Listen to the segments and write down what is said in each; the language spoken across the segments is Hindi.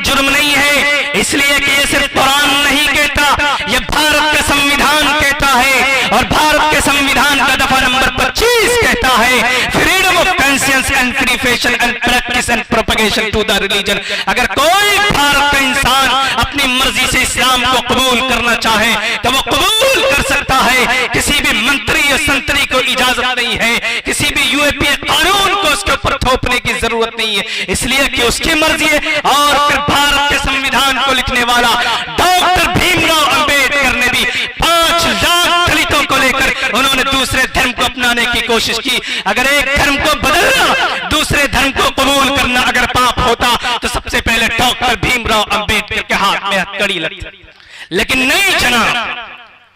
जुर्म नहीं है, इसलिए कि ये सिर्फ कुरान नहीं कहता, ये भारत का संविधान कहता है। और भारत के संविधान का दफा नंबर 25 कहता है, freedom of conscience and free fashion and practice and propagation to the religion. अगर कोई भारत का इंसान अपनी मर्जी से इस्लाम को कबूल करना चाहे तो वो कबूल कर सकता है। किसी भी मंत्री या संतरी को इजाजत नहीं है, किसी भी यूएपीए कानून को उसके ऊपर थोपने की जरूरत नहीं है, इसलिए कि उसकी मर्जी है। और फिर भारत के संविधान को लिखने वाला डॉक्टर भीमराव अंबेडकर ने भी 5 लाख दलितों को लेकर उन्होंने दूसरे धर्म को अपनाने की कोशिश की। अगर एक धर्म को बदलना, दूसरे धर्म को कबूल करना अगर पाप होता तो सबसे पहले डॉक्टर भीमराव अंबेडकर के हाथ में हथकड़ी लगती। लेकिन नहीं जनाब,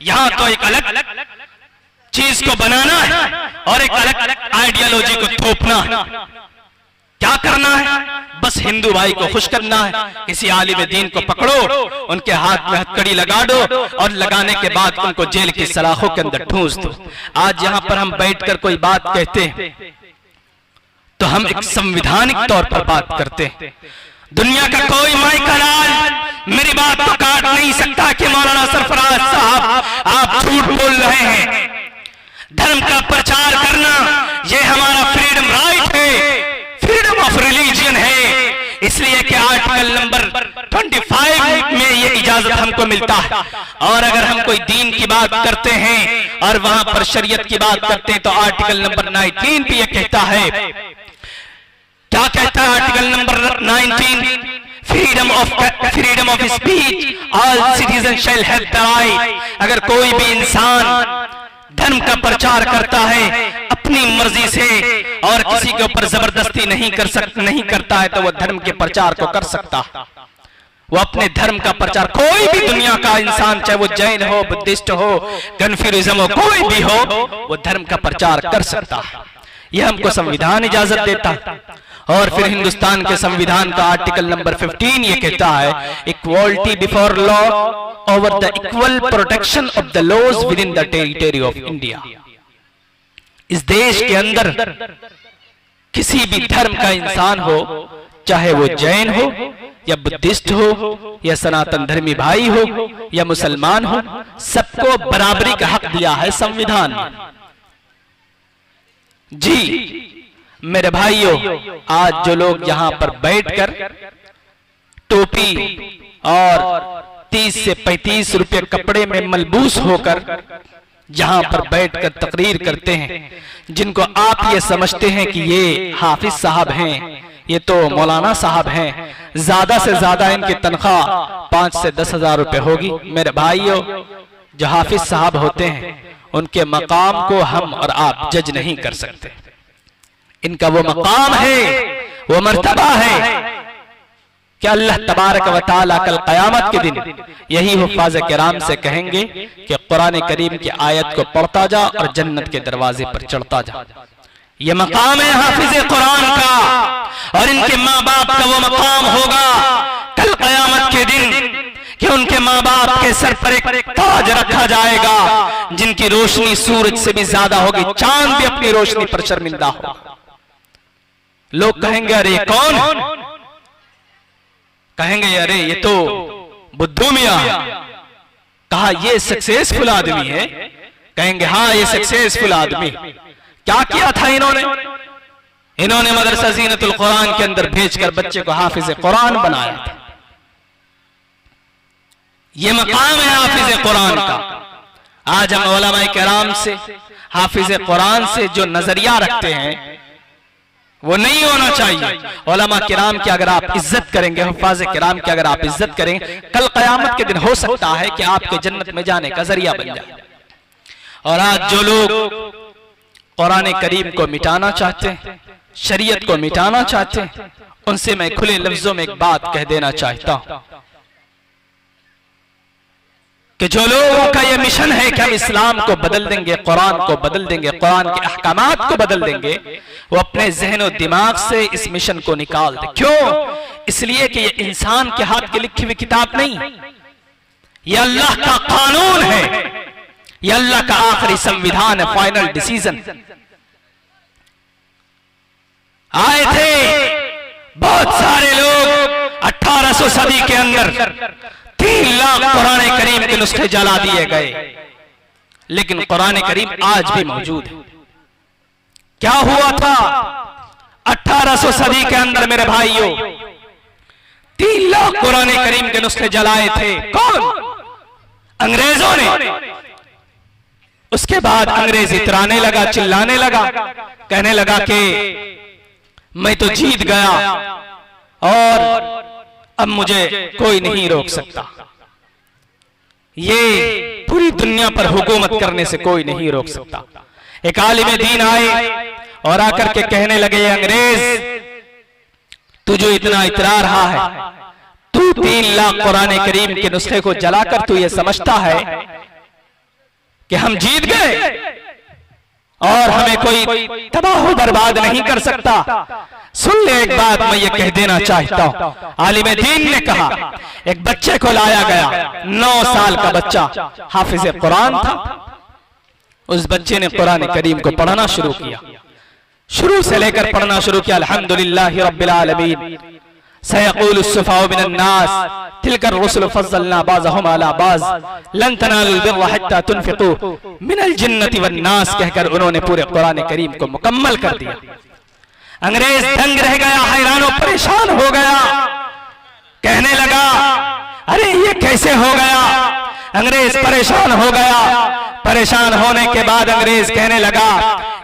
यहां तो एक अलग चीज को बनाना है और एक अलग आइडियोलॉजी को थोपना है। क्या करना है? बस हिंदू भाई को खुश करना है। किसी आलिम दीन को पकड़ो, उनके हाथ में हथकड़ी लगा दो और लगाने के बाद उनको जेल की सलाखों के अंदर ठूंस दो। आज यहां पर हम बैठकर कोई बात कहते हैं तो हम एक संवैधानिक तौर पर बात करते हैं। दुनिया का कोई माइका लाल मेरी बात को काट नहीं सकता कि मौलाना सरफराज साहब आप झूठ बोल रहे हैं। धर्म का प्रचार करना यह हमारा फ्रीडम राइट है, फ्रीडम ऑफ रिलीजन है। इसलिए कि आर्टिकल नंबर 25 में यह इजाजत हमको मिलता है। और अगर हम कोई दीन की बात करते हैं और वहां पर शरीयत की बात करते हैं तो आर्टिकल नंबर 19 भी यह कहता है। क्या कहता है article number 19? Freedom of speech, all citizen shall have the right. अगर कोई भी इंसान धर्म का प्रचार करता है अपनी मर्जी से और किसी के ऊपर जबरदस्ती नहीं करता है तो वह धर्म के प्रचार को कर सकता है। वो अपने धर्म का प्रचार, कोई भी दुनिया का इंसान, चाहे वो जैन हो, बुद्धिस्ट हो, कन्फ्यूरिज्म हो, कोई भी हो, वो धर्म का प्रचार कर सकता है। यह हमको संविधान इजाजत देता है। और फिर हिंदुस्तान के संविधान का आर्टिकल नंबर 15 ये कहता है, equality before law over the equal protection of the laws within the territory of India. इस देश के अंदर किसी भी धर्म का इंसान हो, चाहे वो जैन हो या बुद्धिस्ट हो या सनातन धर्मी भाई हो या मुसलमान हो, सबको बराबरी का हक दिया है संविधान में। जी मेरे भाइयों, आज जो लोग यहां पर बैठकर टोपी और 30 से 35 रुपए कपड़े में मलबूस होकर जहां पर बैठकर तकरीर करते हैं, जिनको आप ये समझते हैं कि ये हाफिज साहब हैं, ये तो मौलाना साहब हैं, ज्यादा से ज्यादा इनकी तनख्वाह 5 से 10 हजार रुपए होगी। मेरे भाइयों, जो हाफिज साहब होते हैं उनके मकाम को हम और आप जज नहीं कर सकते। इनका वो मकाम है, वो मर्तबा है कि अल्लाह तबारक व तआला कल क़यामत के दिन यही हुफ़ाज़ किराम से कहेंगे कि कुरान करीम की आयत को पढ़ता जा और जन्नत के दरवाजे पर चढ़ता जा। ये मकाम है हाफिज़ कुरान का, और इनके माँ बाप का वो मकाम होगा कल क़यामत के दिन कि उनके माँ बाप के सर पर एक ताज रखा जाएगा जिनकी रोशनी सूरज से भी ज्यादा होगी, चांद भी अपनी रोशनी पर शर्मिंदा होगा। लोग कहेंगे अरे कौन? कहेंगे अरे ये तो बुद्धू मियां। कहा ये सक्सेसफुल आदमी है? कहेंगे हाँ ये सक्सेसफुल आदमी। क्या किया था इन्होंने? इन्होंने मदरसा ज़ीनतुल कुरान के अंदर भेजकर बच्चे को हाफिज कुरान बनाया था। ये मकाम है हाफिज कुरान का। आज हम उलमाए किराम से, हाफिज कुरान से जो नजरिया रखते हैं वो नहीं होना चाहिए। उलमा किराम की अगर आप इज्जत करेंगे, हुफ़ाज़ किराम की अगर आप इज्जत करेंगे, कल क़यामत के दिन हो सकता है कि आपके जन्नत में जाने का जरिया बन जाए। और आज जो लोग कुरान करीम को मिटाना चाहते हैं, शरीयत को मिटाना चाहते हैं, उनसे मैं खुले लफ्जों में एक बात कह देना चाहता हूं कि जो लोगों का ये मिशन है कि हम इस्लाम को बदल देंगे, कुरान को बदल देंगे, कुरान के अहकामात को बदल देंगे, वो अपने ज़हन और दिमाग से इस मिशन को निकाल दे। क्यों? इसलिए कि ये इंसान के हाथ की लिखी हुई किताब नहीं, ये अल्लाह का कानून है, ये अल्लाह का आखिरी संविधान है, फाइनल डिसीजन। आए थे बहुत सारे लोग 1800 सदी के अंदर 3 लाख कुरान करीम के नुस्खे जला दिए गए, लेकिन कुरान करीम आज भी मौजूद है। क्या हुआ था 1800 सदी के अंदर मेरे भाइयों? 3 लाख कुरान करीम के नुस्खे जलाए थे। कौन? अंग्रेजों ने। उसके बाद अंग्रेज इतराने लगा, चिल्लाने लगा, कहने लगा कि मैं तो जीत गया और अब मुझे कोई नहीं रोक सकता, ये पूरी दुनिया पर हुकूमत करने से कोई नहीं रोक सकता। एक आलिम दीन आए और आकर के कहने लगे, अंग्रेज तू जो इतना इतरा रहा है, तू 3 लाख कुरान करीम के नुस्खे को जलाकर तू ये समझता है कि हम जीत गए और हमें कोई तबाह बर्बाद नहीं कर सकता। सुन ले एक बात मैं ये कह देना चाहता हूं। आलिम दीन ने कहा, एक बच्चे को लाया गया, 9 साल का बच्चा, हाफिज कुरान था। उस बच्चे ने कुरान करीम को पढ़ना शुरू किया, शुरू से लेकर पढ़ना शुरू किया। अल्हम्दुलिल्लाहि रब्बिल आलमीन, सयक़ूलु सुफ़हाउ मिनन नास तिलका रुसुलु फ़ज़्ज़लना बाज़हुम अला बाज़ लन तनालुल बिर्रा हत्ता तुनफ़िक़ू मिनल जिन्नति वन नास, कहकर उन्होंने पूरे कुरान करीम को मुकम्मल कर दिया। अंग्रेज दंग रह गया, हैरान और परेशान हो गया, कहने लगा अरे ये कैसे हो गया? अंग्रेज परेशान हो गया। परेशान होने के बाद अंग्रेज कहने लगा,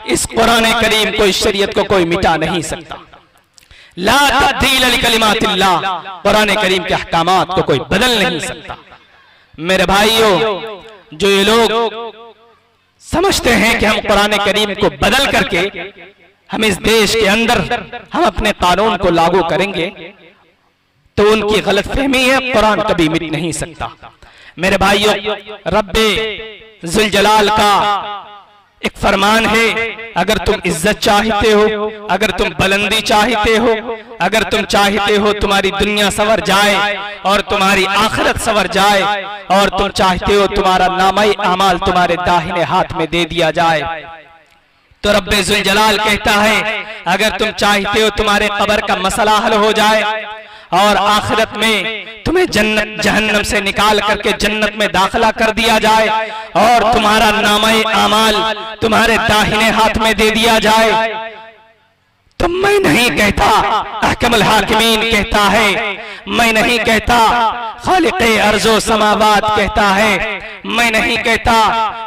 इस कुरान करीम को, इस शरीयत को कोई मिटा नहीं सकता। ला तब्दील लिकलिमातिल्लाह, कुरान करीम के अहकामात को कोई बदल नहीं सकता। मेरे भाइयों, जो ये लोग समझते हैं कि हम कुरान करीम को बदल करके हम इस देश के अंदर हम अपने कानून को लागू करेंगे, तो उनकी गलत फहमी है। कुरान कभी मिट नहीं सकता। मेरे भाइयों, रब्बे जुल जलाल का एक फरमान है, अगर तुम इज्जत चाहते हो, अगर तुम बुलंदी चाहते हो, अगर तुम चाहते हो तुम्हारी दुनिया संवर जाए और तुम्हारी आखिरत संवर जाए, और तुम चाहते हो तुम्हारा नामाए अमाल तुम्हारे दाहिने हाथ में दे दिया जाए, तो रब्बे जुल जलाल कहता है, अगर तुम चाहते हो तुम्हारे कब्र का मसला हल हो जाए और आखिरत में तुम्हें जन्नत जहन्नम से निकाल करके जन्नत में दाखिला कर दिया जाए और तुम्हारा नामाए अमाल तुम्हारे दाहिने हाथ में दे दिया जाए, तो मैं नहीं कहता, अहकमुल हाकिमीन कहता है, मैं नहीं कहता, खालिक़े अर्ज़ो समावात कहता है, मैं नहीं कहता,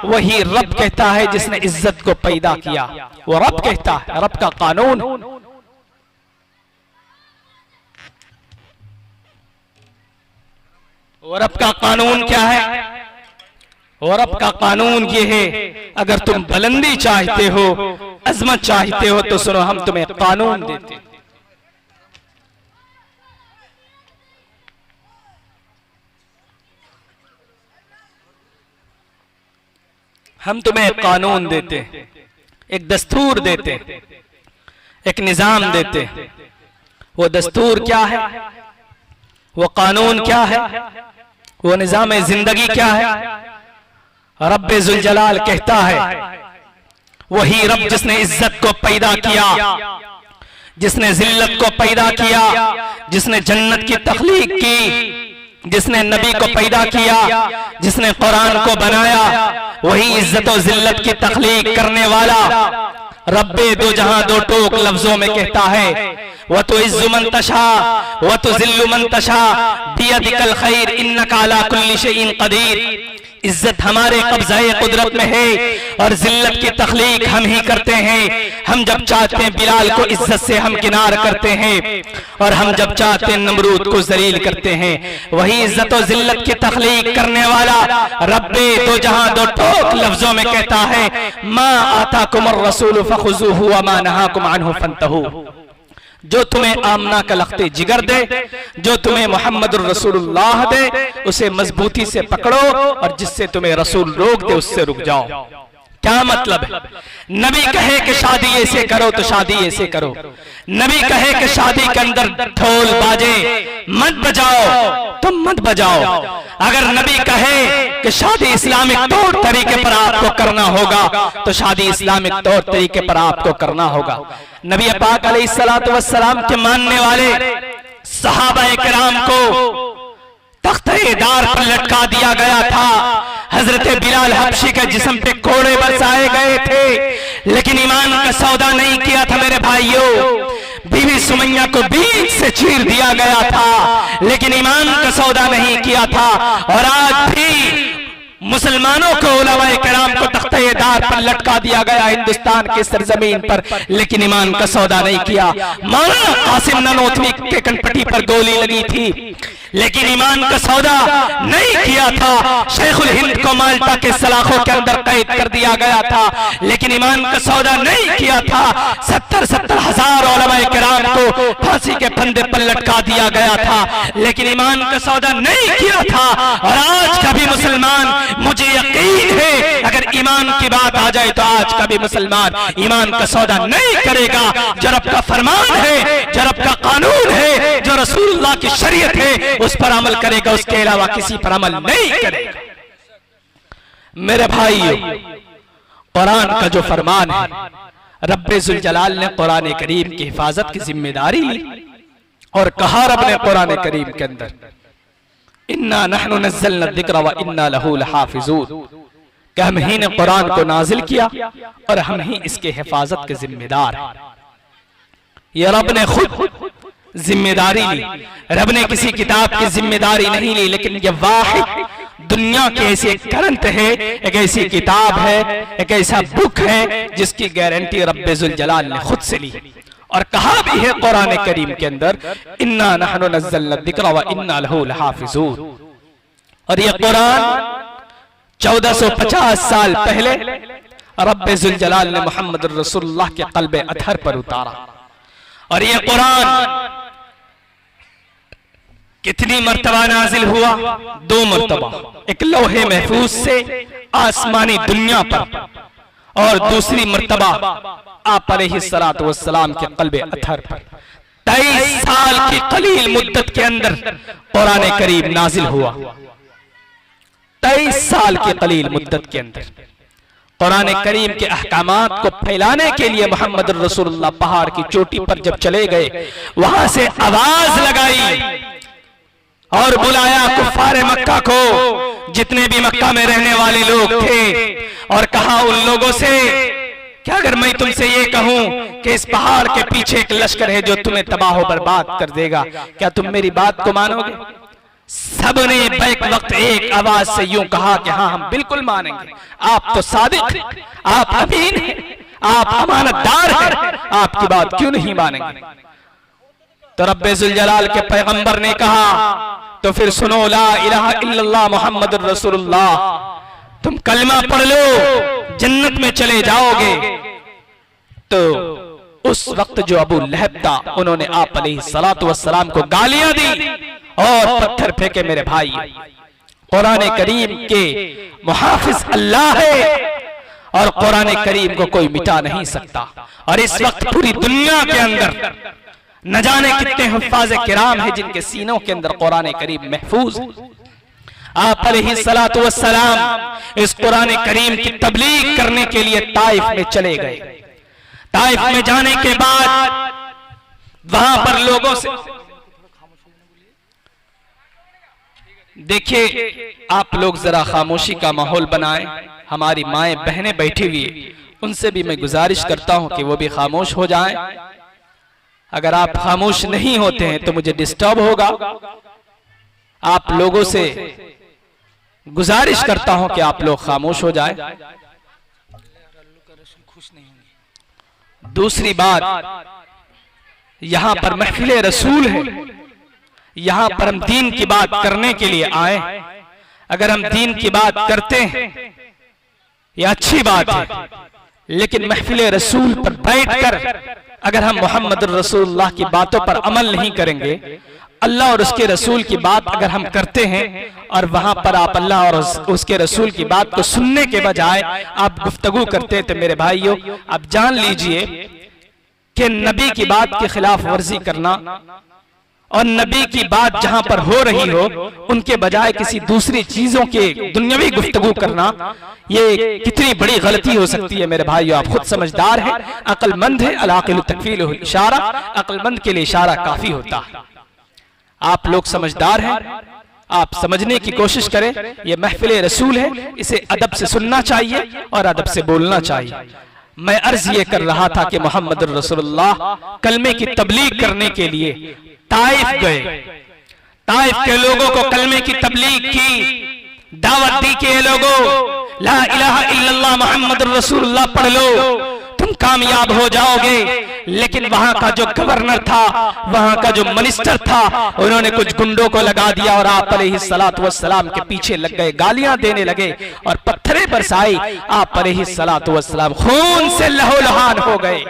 वही रब कहता है जिसने इज्जत को पैदा किया। वो रब कहता है, रब का कानून। और रब का कानून क्या है? और रब का कानून ये है, अगर तुम बुलंदी चाहते हो, अजमत चाहते हो, तो सुनो, हम तुम्हें कानून देते हैं। हम तुम्हें एक कानून देते हैं, एक दस्तूर देते हैं, एक निजाम देते हैं। वो दस्तूर क्या है? वो कानून क्या है? वो निजाम जिंदगी क्या है? रब्बे जुल जलाल कहता है, वही रब जिसने इज्जत को पैदा किया, जिसने जिल्लत को पैदा किया, जिसने जन्नत की तख्लीक की, जिसने नबी को पैदा किया, जिसने कुरान को बनाया, वही इज्जत और जिल्लत की तख्लीक करने वाला रब्बे दो जहां दो टोक लफ्जों में कहता है, व तो इज्जु मन तशा व तो जिल्लु मन तशा बियदिकल खैर इन्नका अला कुल्ली शैइन कदीर। इज्जत हमारे कब्ज़ाए कुदरत में है और जिल्लत की तख्लीक हम ही करते हैं। हम जब चाहते हैं बिलाल को इज्जत से हम किनार करते हैं और हम जब चाहते हैं नमरूद को जलील करते हैं। वही इज्जत और जिल्लत की तख्लीक करने वाला रब्बे दो जहां दो टोक लफ्जों में कहता है, मा आताकुमुर रसूल फखुज़ूहु व मा नहाकुम अन्हु फंतहू। जो तुम्हें आमना का लख्ते जिगर दे, जो तुम्हें मोहम्मदुर रसूलुल्लाह दे, उसे मजबूती से पकड़ो और जिससे तुम्हें रसूल रोक दे उससे रुक जाओ। क्या मतलब है? नबी कहे कि शादी ऐसे करो तो शादी ऐसे करो। नबी कहे कि शादी के अंदर ढोल बाजे मत बजाओ, तुम मत बजाओ। अगर नबी कहे कि शादी इस्लामिक तौर तरीके पर आपको करना होगा, तो शादी इस्लामिक तौर तरीके पर आपको करना होगा। नबी पाक अलैहिस्सलातु वस्सलाम के मानने वाले सहाबा किराम को तख्ते-ए-दार पर लटका दिया गया था। हजरत बिलाल हबशी के जिस्म पे कोड़े बरसाए गए थे, लेकिन ईमान का सौदा नहीं किया था मेरे भाइयों। बीवी सुमैया को बीच से चीर दिया गया था, लेकिन ईमान का सौदा नहीं किया था। और आज भी मुसलमानों को उलमाए किराम को तख्ते-ए-दार पर लटका दिया गया हिंदुस्तान की सरजमीन पर, लेकिन ईमान का सौदा नहीं किया। मौलाना कासिम ननोतवी के कनपटी पर गोली लगी थी, लेकिन ईमान का सौदा नहीं किया था। शेखुल हिंद को माल्टा के सलाखों के अंदर कैद कर दिया गया था, लेकिन ईमान का सौदा नहीं किया था। 70-70 हजार उलमाए किराम को फांसी के फंदे पर लटका दिया गया था, लेकिन ईमान का सौदा नहीं किया था। और आज का भी मुसलमान, मुझे यकीन है अगर ईमान की बात आ जाए तो आज का भी मुसलमान ईमान का सौदा नहीं करेगा। जो रब का फरमान है, जो रब का कानून है, जो रसूलुल्लाह की शरीयत है, उस पर अमल करेगा, उसके अलावा किसी पर अमल नहीं करेगा। मेरे भाइयों, कुरान का जो फरमान है, रब्बे जुल जलाल ने कुरान करीम की हिफाजत की जिम्मेदारी ली और कहा रब ने कुरान करीम के अंदर, इन्ना नहनु नज़्ज़लना ज़िक्र व इन्ना लहू लहाफ़िज़ून, कि हम ही ने कुरान को नाजिल किया और हम ही इसके हिफाजत के जिम्मेदार हैं। ये रब ने खुद जिम्मेदारी ली। रब ने किसी किताब की जिम्मेदारी नहीं ली, लेकिन ये वाहिद दुनिया के ऐसे ग्रंथ है, एक ऐसी किताब है, एक ऐसा बुक है जिसकी गारंटी रब्बे जुल जलाल ने खुद से ली। और कहा भी है कुरान करीम के अंदर, इन्ना नहनु नज़्ज़लना ज़िक्र व इन्ना लहू लहाफ़िज़ून। और ये कुरान 1450 साल पहले रब्बे जुल जलाल ने मोहम्मद रसूलुल्लाह के क़ल्बे अतहर पर उतारा। और ये कुरान कितनी मर्तबा नाजिल हुआ? 2 मर्तबा, एक लौहे महफूज से आसमानी दुनिया पर, और दूसरी मर्तबा आप अलैहिस्सलातु वस्सलाम के क़ल्बे अतहर पर। 23 साल की कलील मुद्दत के अंदर कुरान करीम नाजिल हुआ। 23 साल की कलील मुद्दत के अंदर कुरान करीम के अहकामात को फैलाने के लिए मोहम्मद रसूलुल्लाह पहाड़ की चोटी पर जब चले गए, वहां से आवाज लगाई और बुलाया कुफ्फारे मक्का को, जितने भी मक्का में रहने वाले लोग थे, और कहा उन लोगों से, क्या अगर मैं तुमसे ये कहूं कि इस पहाड़ के पीछे एक लश्कर है जो तुम्हें तबाह बर्बाद कर देगा, क्या तुम मेरी बात को मानोगे? सबने बैक वक्त एक आवाज से यूं कहा कि हाँ, हम बिल्कुल मानेंगे। आप तो सादिक, आप अमीन हैं, आप अमानतदार हैं, आपकी बात क्यों नहीं मानेंगे? तो रब्बे जुल जलाल के पैगंबर ने कहा, तो फिर सुनो, ला इलाहा इल्लल्लाह मुहम्मदुर रसूलुल्लाह, तुम कलमा पढ़ लो, जन्नत में चले जाओगे। तो उस वक्त जो अबू लहब था, उन्होंने आप अलैहिस्सलातु वस्सलाम को गालियां दी और पत्थर फेंके। मेरे भाई, कुरान करीम के मुहाफिज अल्लाह है और कुरान करीम को कोई मिटा नहीं सकता। और इस वक्त पूरी दुनिया के अंदर न जाने कितने हुफ्फाज़ किराम हैं जिनके सीनों के अंदर कुरान करीम महफूज है। आप अलैहिस्सलातु वस्सलाम इस कुरान करीम की तबलीग करने के लिए ताइफ में चले गए। ताइफ में जाने के बाद वहां पर लोगों से, देखिए आप लोग जरा खामोशी का माहौल बनाएं। हमारी माएं बहनें बैठी हुई, उनसे भी मैं गुजारिश करता हूं कि वो भी खामोश हो जाएं। अगर आप खामोश नहीं होते हैं तो मुझे डिस्टर्ब होगा। आप लोगों से गुजारिश करता हूं कि आप लोग खामोश हो जाएं। दूसरी बात, यहां पर महफिल रसूल है, यहां पर हम दीन की बात करने के लिए आए। अगर हम दीन की बात करते हैं यह अच्छी बात है, लेकिन महफिल रसूल पर बैठकर अगर हम मोहम्मद रसूलुल्लाह की बातों पर अमल नहीं करेंगे, अल्लाह और उसके रसूल की बात अगर हम करते हैं और वहां पर आप अल्लाह और उसके रसूल की बात को सुनने के बजाय आप गुफ्तगू करते हैं, तो मेरे भाइयों आप जान लीजिए कि नबी की बात की खिलाफ वर्जी करना और नबी की बात जहां पर हो रही हो उनके बजाय किसी दूसरी चीजों के दुनियावी गुफ्तगू करना, ये कितनी बड़ी गलती हो सकती है। मेरे भाइयों आप खुद समझदार हैं, अक्लमंद है। अल-आक़िलु तकफ़ीलुहुल इशारा, अक्लमंद के लिए इशारा काफी होता है। आप लोग समझदार हैं, आप समझने की कोशिश करें। ये महफिल रसूल है, इसे अदब से सुनना चाहिए और अदब से बोलना चाहिए। मैं अर्ज ये कर रहा था कि मोहम्मद रसूलुल्लाह कलमे की तबलीग करने के लिए ताइफ गए। ताइफ के लोगों को कलमे की तबलीग की दावत दी कि ये लोगों ला इलाहा इल्लल्लाह मोहम्मद रसूलुल्लाह पढ़ लो, तुम कामयाब हो जाओगे। लेकिन वहां का जो गवर्नर था, वहां का जो मिनिस्टर था, उन्होंने कुछ गुंडों को लगा दिया और आप अलैहिस्सलातु वस्सलाम के पीछे लग गए, गालियां देने लगे और पत्थरे बरसाई। आप अलैहिस्सलातु वस्सलाम खून से लहूलुहान हो गए,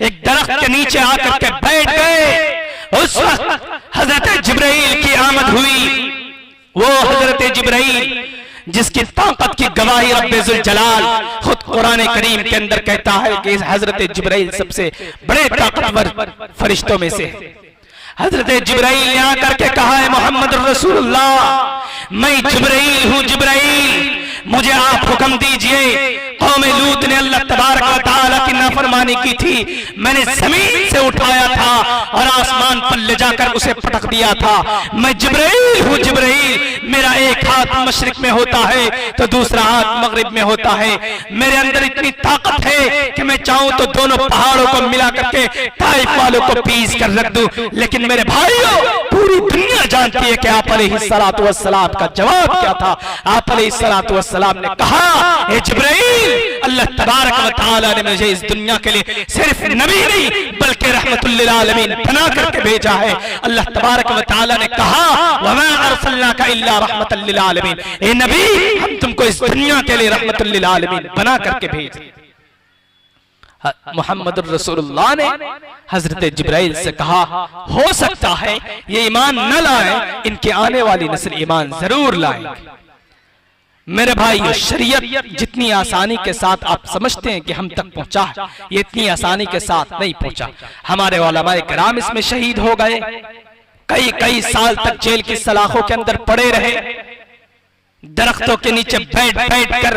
एक दरख्त के नीचे आकर के बैठ गए। उस वक्त हजरत जिब्राइल की आमद हुई। वो हजरत जिब्राइल जिसकी ताकत की गवाही रब्बुल जलाल खुद कुरान करीम के अंदर कहता है कि हजरत जिब्राइल सबसे बड़े ताकतवर फरिश्तों में से है। हजरत जिब्राइल ने आकर के कहा है मोहम्मद रसूलुल्लाह मैं जिब्राइल हूं, जिब्राइल मुझे आप हुक्म दीजिए। कौम लूत ने अल्लाह तबारक व तआला की नाफरमानी की थी, मैंने जमीन से उठाया था और आसमान पर ले जाकर उसे पटक दिया था। मैं जिब्राइल हूं, जिब्राइल मेरा एक हाथ मशरिक में होता है तो दूसरा हाथ मगरिब में होता है। मेरे अंदर इतनी ताकत है कि मैं चाहूं तो दोनों पहाड़ों को मिला करके ताइफ वालों को पीस कर रख दूं। लेकिन मेरे भाइयों, पूरी दुनिया जानती है कि आप अलैहिस्सलातु वस्सलाम का जवाब क्या था। आप अलैहिस्सलातु वस्सलाम ने कहा, ए जिब्राइल अल्लाह तबारक व तआला ने मुझे इस दुनिया के लिए सिर्फ नबी नहीं बल्कि रहमतुल लिल आलमीन बना करके भेजा है। अल्लाह तबारक व तआला ने कहा, वमा अरसलनाका इल्ला रहमतल लिल आलमीन, ए नबी हम तुमको इस दुनिया के लिए रहमतुल लिल आलमीन बना करके भेजे। मोहम्मद रसूलुल्लाह ने हजरत जिब्राइल से कहा, हो सकता है ये ईमान न लाए, इनके आने वाली नस्ल ईमान जरूर लाएंगे। मेरे भाई, शरीयत जितनी आसानी के साथ आप समझते हैं कि हम तक पहुंचा है, ये इतनी आसानी के साथ नहीं पहुंचा। हमारे उलमाए किराम इसमें शहीद हो गए, कई साल तक जेल की सलाखों के अंदर पड़े रहे, दरख्तों के नीचे बैठ बैठ कर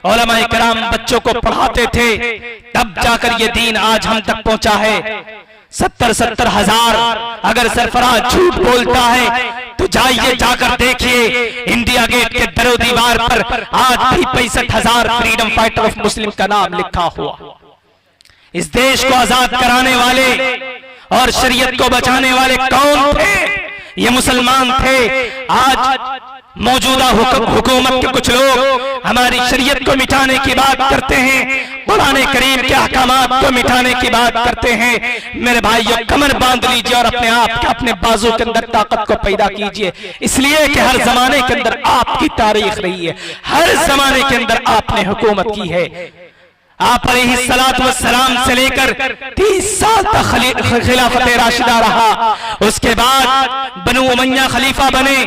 उलमाए किराम बच्चों को पढ़ाते थे, तब जाकर ये दीन आज हम तक पहुंचा है। 70-70 हजार अगर सरफराज झूठ बोलता है तो जाइए जाकर देखिए इंडिया गेट के दरो दीवार पर आज भी 65,000 फ्रीडम फाइटर ऑफ मुस्लिम का नाम लिखा हुआ। इस देश को आजाद कराने वाले और शरीयत को बचाने वाले कौन थे? ये मुसलमान थे। आज मौजूदा हुकूमत के कुछ लोग हमारी शरीयत को मिटाने की बात करते हैं, कुरान करीम के अहकामात को मिटाने की बात करते हैं। मेरे भाइयों, कमर बांध लीजिए और अपने आप के अपने बाजू के अंदर ताकत को पैदा कीजिए, इसलिए कि हर जमाने के अंदर आपकी तारीख रही है, हर जमाने के अंदर आपने हुकूमत की है। आप अलैहिस्सलातु वस्सलाम से लेकर 30 साल तक खिलाफत राशिदा रहा, उसके बाद बनु उमय्या खलीफा बने,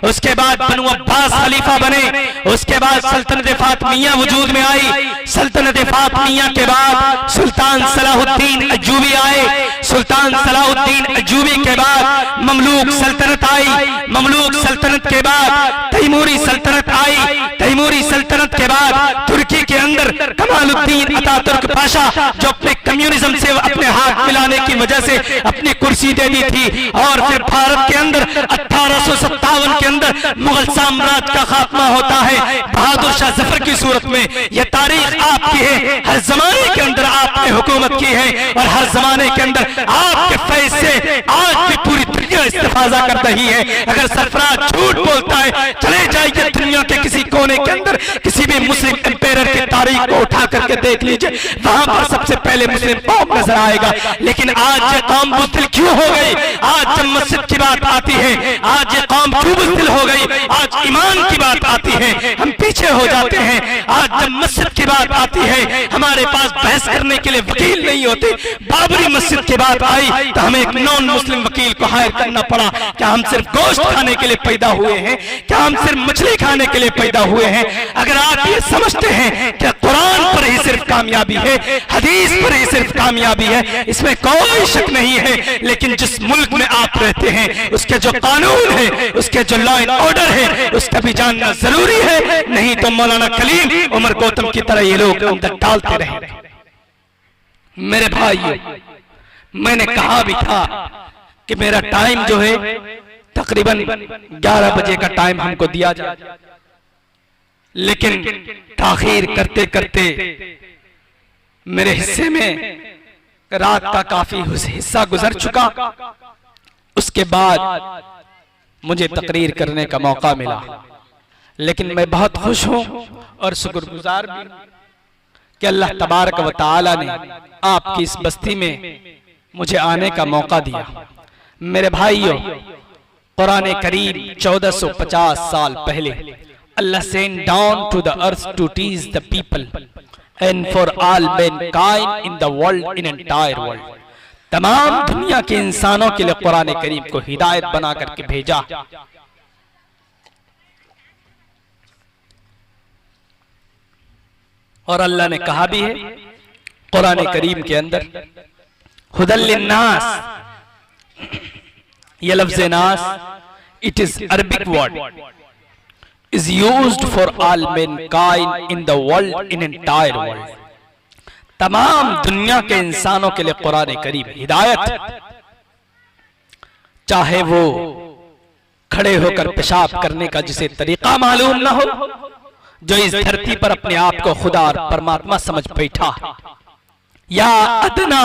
उसके बाद बनु अब्बास खलीफा बने, उसके बाद सल्तनत फातिमिया वजूद में आई। सल्तनत फातिमिया के बाद सुल्तान सलाहुद्दीन अय्यूबी आए, सुल्तान सलाहुद्दीन अय्यूबी के बाद ममलूक सल्तनत आई, ममलूक सल्तनत के बाद तैमूरी सल्तनत आई, तैमूरी सल्तनत के बाद तुर्की के अंदर कमालुद्दीन अतातुर्क पाशा, जो अपने कम्युनिज्म से अपने हाथ मिलाने की वजह से अपनी कुर्सी दे दी थी, और फिर भारत के अंदर 1857 के अंदर मुगल साम्राज्य का खात्मा होता है बहादुर शाह जफर की सूरत में। यह तारीख आपकी है, हर जमाने के अंदर आपने हुकूमत की है और हर जमाने के अंदर आपके फैज से आज भी पूरी दुनिया इस्तेफाजा कर रही है। अगर सरफराज झूठ बोलता है, चले जाइए दुनिया के किसी कोने के अंदर किसी भी मुस्लिम एम्पायर की तारीख को उठा करके देख लीजिए, वहां पर सबसे पहले मुस्लिम कौम नजर आएगा। लेकिन आज ये कौम बुज़दिल क्यों हो गई? आज जब मस्जिद की बात आती है, आज ये कौम क्यों बुज़दिल हो गई? आज ईमान की बात आती है हम पीछे हो जाते हैं। आज जब मस्जिद की बात आती है हमारे पास बहस करने के लिए वकील नहीं होते। बाबरी मस्जिद की बात आई तो हमें एक नॉन मुस्लिम वकील को हायर करना पड़ा। क्या हम सिर्फ गोश्त खाने के लिए पैदा हुए हैं? क्या हम सिर्फ मछली खाने के लिए पैदा हुए हैं? अगर आप ये समझते हैं कि कुरान पर ही सिर्फ कामयाबी है, हदीस पर ही सिर्फ कामयाबी है, इसमें कोई शक नहीं है। लेकिन जिस मुल्क में आप रहते हैं उसके जो कानून है, उसके जो लॉ एंड ऑर्डर है, उसका भी जानना जरूरी है। नहीं तो मौलाना कलीम उमर गौतम की तरह ये लोग अंदर डालते रहे। मेरे भाइयों, मैंने कहा भी था कि मेरा टाइम जो है तकरीबन 11 बजे का टाइम हमको दिया जाए, लेकिन ताखीर करते करते मेरे हिस्से में रात का काफी हिस्सा गुजर चुका। उसके बाद मुझे तकरीर करने का मौका मिला, लेकिन मैं बहुत खुश हूं और शुक्रगुजार भी हूं कि अल्लाह तबारक व तआला ने आपकी इस बस्ती में मुझे आने का मौका दिया। मेरे भाइयों, कुरान करीम 1450 साल पहले अल्लाह send down to the earth to teach the people and for all mankind in the world, in entire world. तमाम दुनिया के इंसानों के लिए कुरान करीम को हिदायत बना करके भेजा। और अल्लाह ने कहा भी है कुरान करीम के अंदर, हुदल लिन्नास, ये लफ्ज़ नास it is Arabic word, is used for all mankind in the world, in entire world। तमाम दुनिया के इंसानों के लिए कुरान करीम हिदायत, चाहे वो खड़े होकर पेशाब करने का जिसे तरीका मालूम ना हो, जो इस धरती पर अपने आप को खुदा और परमात्मा समझ बैठा, या अदना